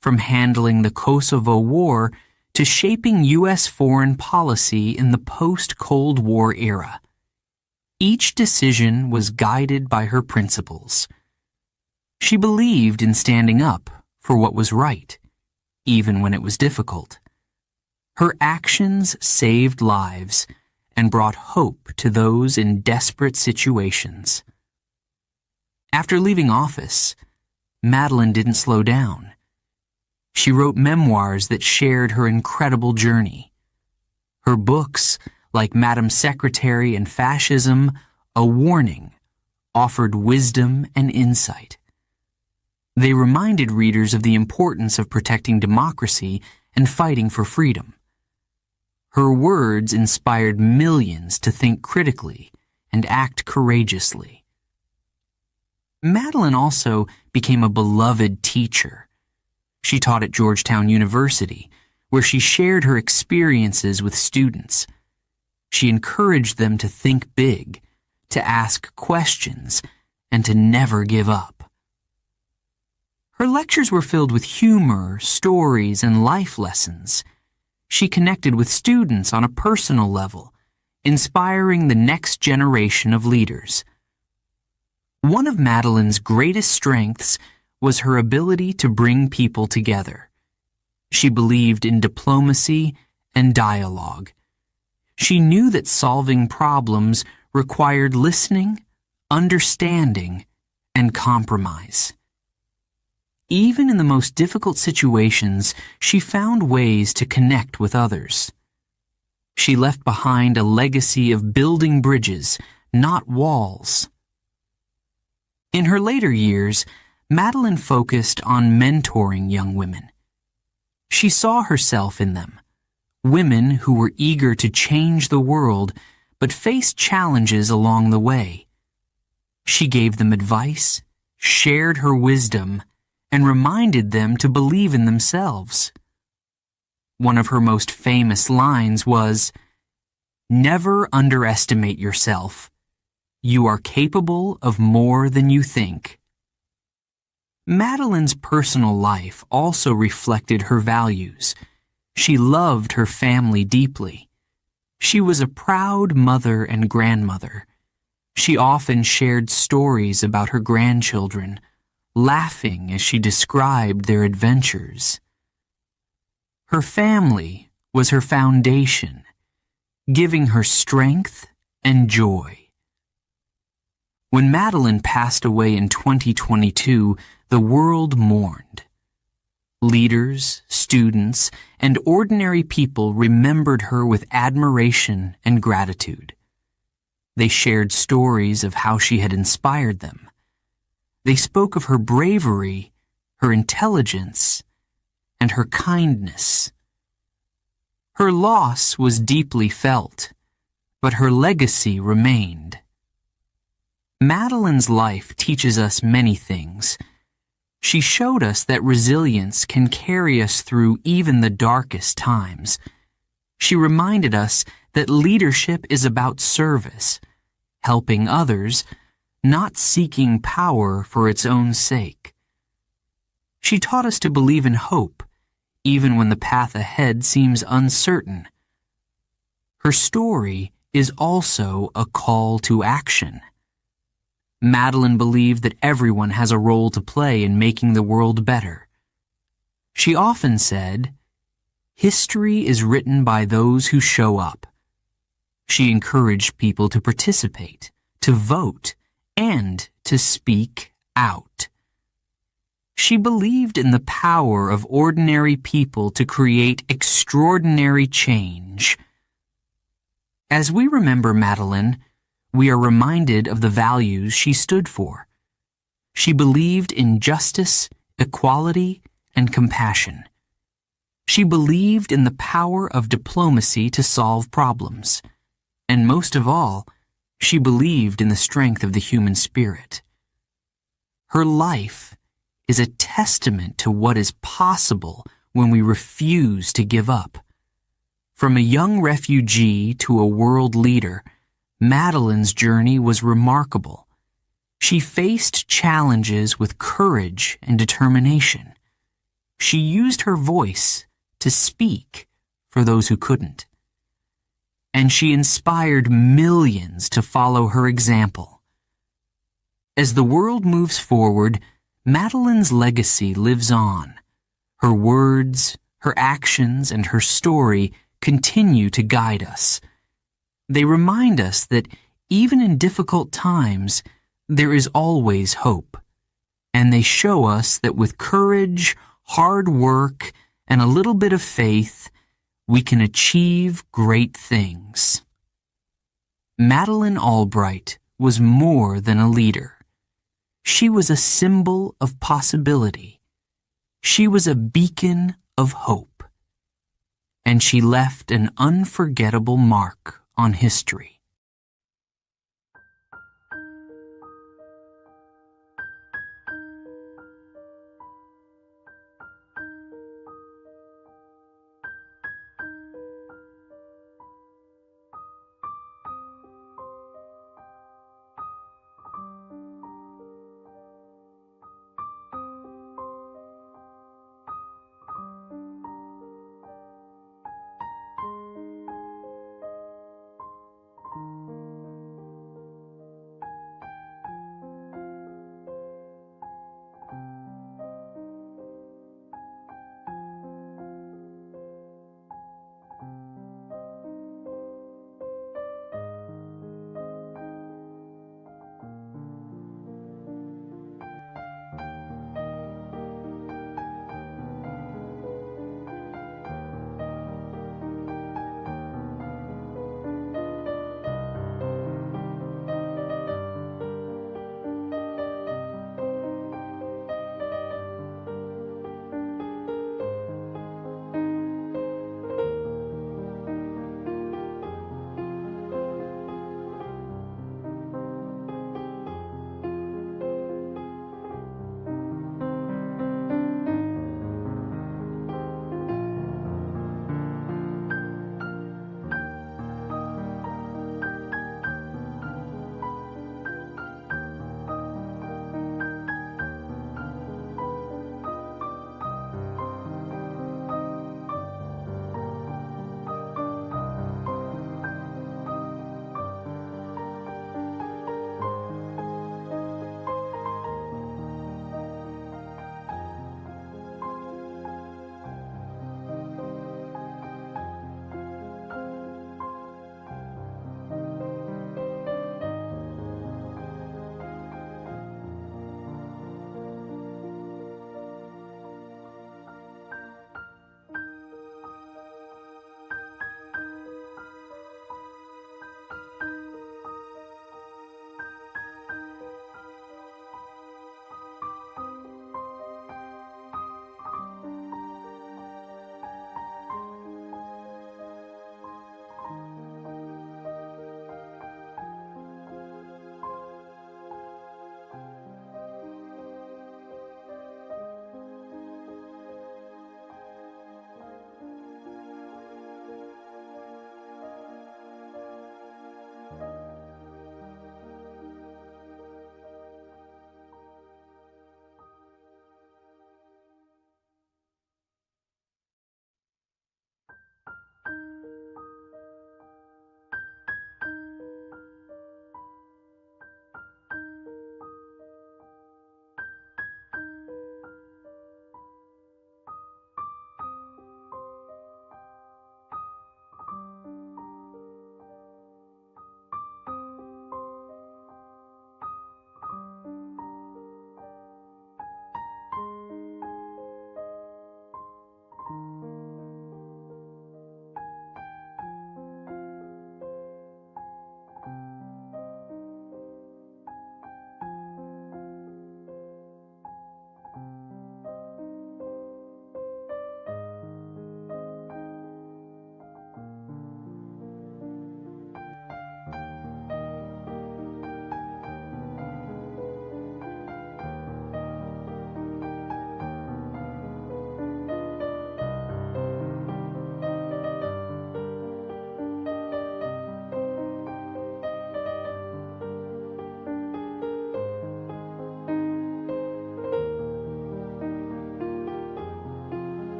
from handling the Kosovo War to shaping U.S. foreign policy in the post-Cold War era. Each decision was guided by her principles. She believed in standing up for what was right, even when it was difficult. Her actions saved lives and brought hope to those in desperate situations. After leaving office, Madeleine didn't slow down. She wrote memoirs that shared her incredible journey. Her books, like Madam Secretary and Fascism, A Warning, offered wisdom and insight. They reminded readers of the importance of protecting democracy and fighting for freedom. Her words inspired millions to think critically and act courageously. Madeleine also became a beloved teacher. She taught at Georgetown University, where she shared her experiences with students. She encouraged them to think big, to ask questions, and to never give up. Her lectures were filled with humor, stories, and life lessons. She connected with students on a personal level, inspiring the next generation of leaders. One of Madeleine's greatest strengths was her ability to bring people together. She believed in diplomacy and dialogue. She knew that solving problems required listening, understanding, and compromise. Even in the most difficult situations, she found ways to connect with others. She left behind a legacy of building bridges, not walls. In her later years, Madeleine focused on mentoring young women. She saw herself in them, women who were eager to change the world but faced challenges along the way. She gave them advice, shared her wisdom, and reminded them to believe in themselves. One of her most famous lines was, "Never underestimate yourself. You are capable of more than you think." Madeleine's personal life also reflected her values. She loved her family deeply. She was a proud mother and grandmother. She often shared stories about her grandchildren, laughing as she described their adventures. Her family was her foundation, giving her strength and joy. When Madeleine passed away in 2022, the world mourned. Leaders, students, and ordinary people remembered her with admiration and gratitude. They shared stories of how she had inspired them. They spoke of her bravery, her intelligence, and her kindness. Her loss was deeply felt, but her legacy remained. Madeleine's life teaches us many things. She showed us that resilience can carry us through even the darkest times. She reminded us that leadership is about service, helping others, not seeking power for its own sake. She taught us to believe in hope, even when the path ahead seems uncertain. Her story is also a call to action. Madeleine believed that everyone has a role to play in making the world better. She often said, "History is written by those who show up." She encouraged people to participate, to vote, and to speak out. She believed in the power of ordinary people to create extraordinary change. As we remember Madeleine, we are reminded of the values she stood for. She believed in justice, equality, and compassion. She believed in the power of diplomacy to solve problems. And most of all, she believed in the strength of the human spirit. Her life is a testament to what is possible when we refuse to give up. From a young refugee to a world leader, Madeleine's journey was remarkable. She faced challenges with courage and determination. She used her voice to speak for those who couldn't. And she inspired millions to follow her example. As the world moves forward, Madeleine's legacy lives on. Her words, her actions, and her story continue to guide us. They remind us that even in difficult times, there is always hope. And they show us that with courage, hard work, and a little bit of faith, we can achieve great things. Madeleine Albright was more than a leader. She was a symbol of possibility. She was a beacon of hope. And she left an unforgettable mark on history.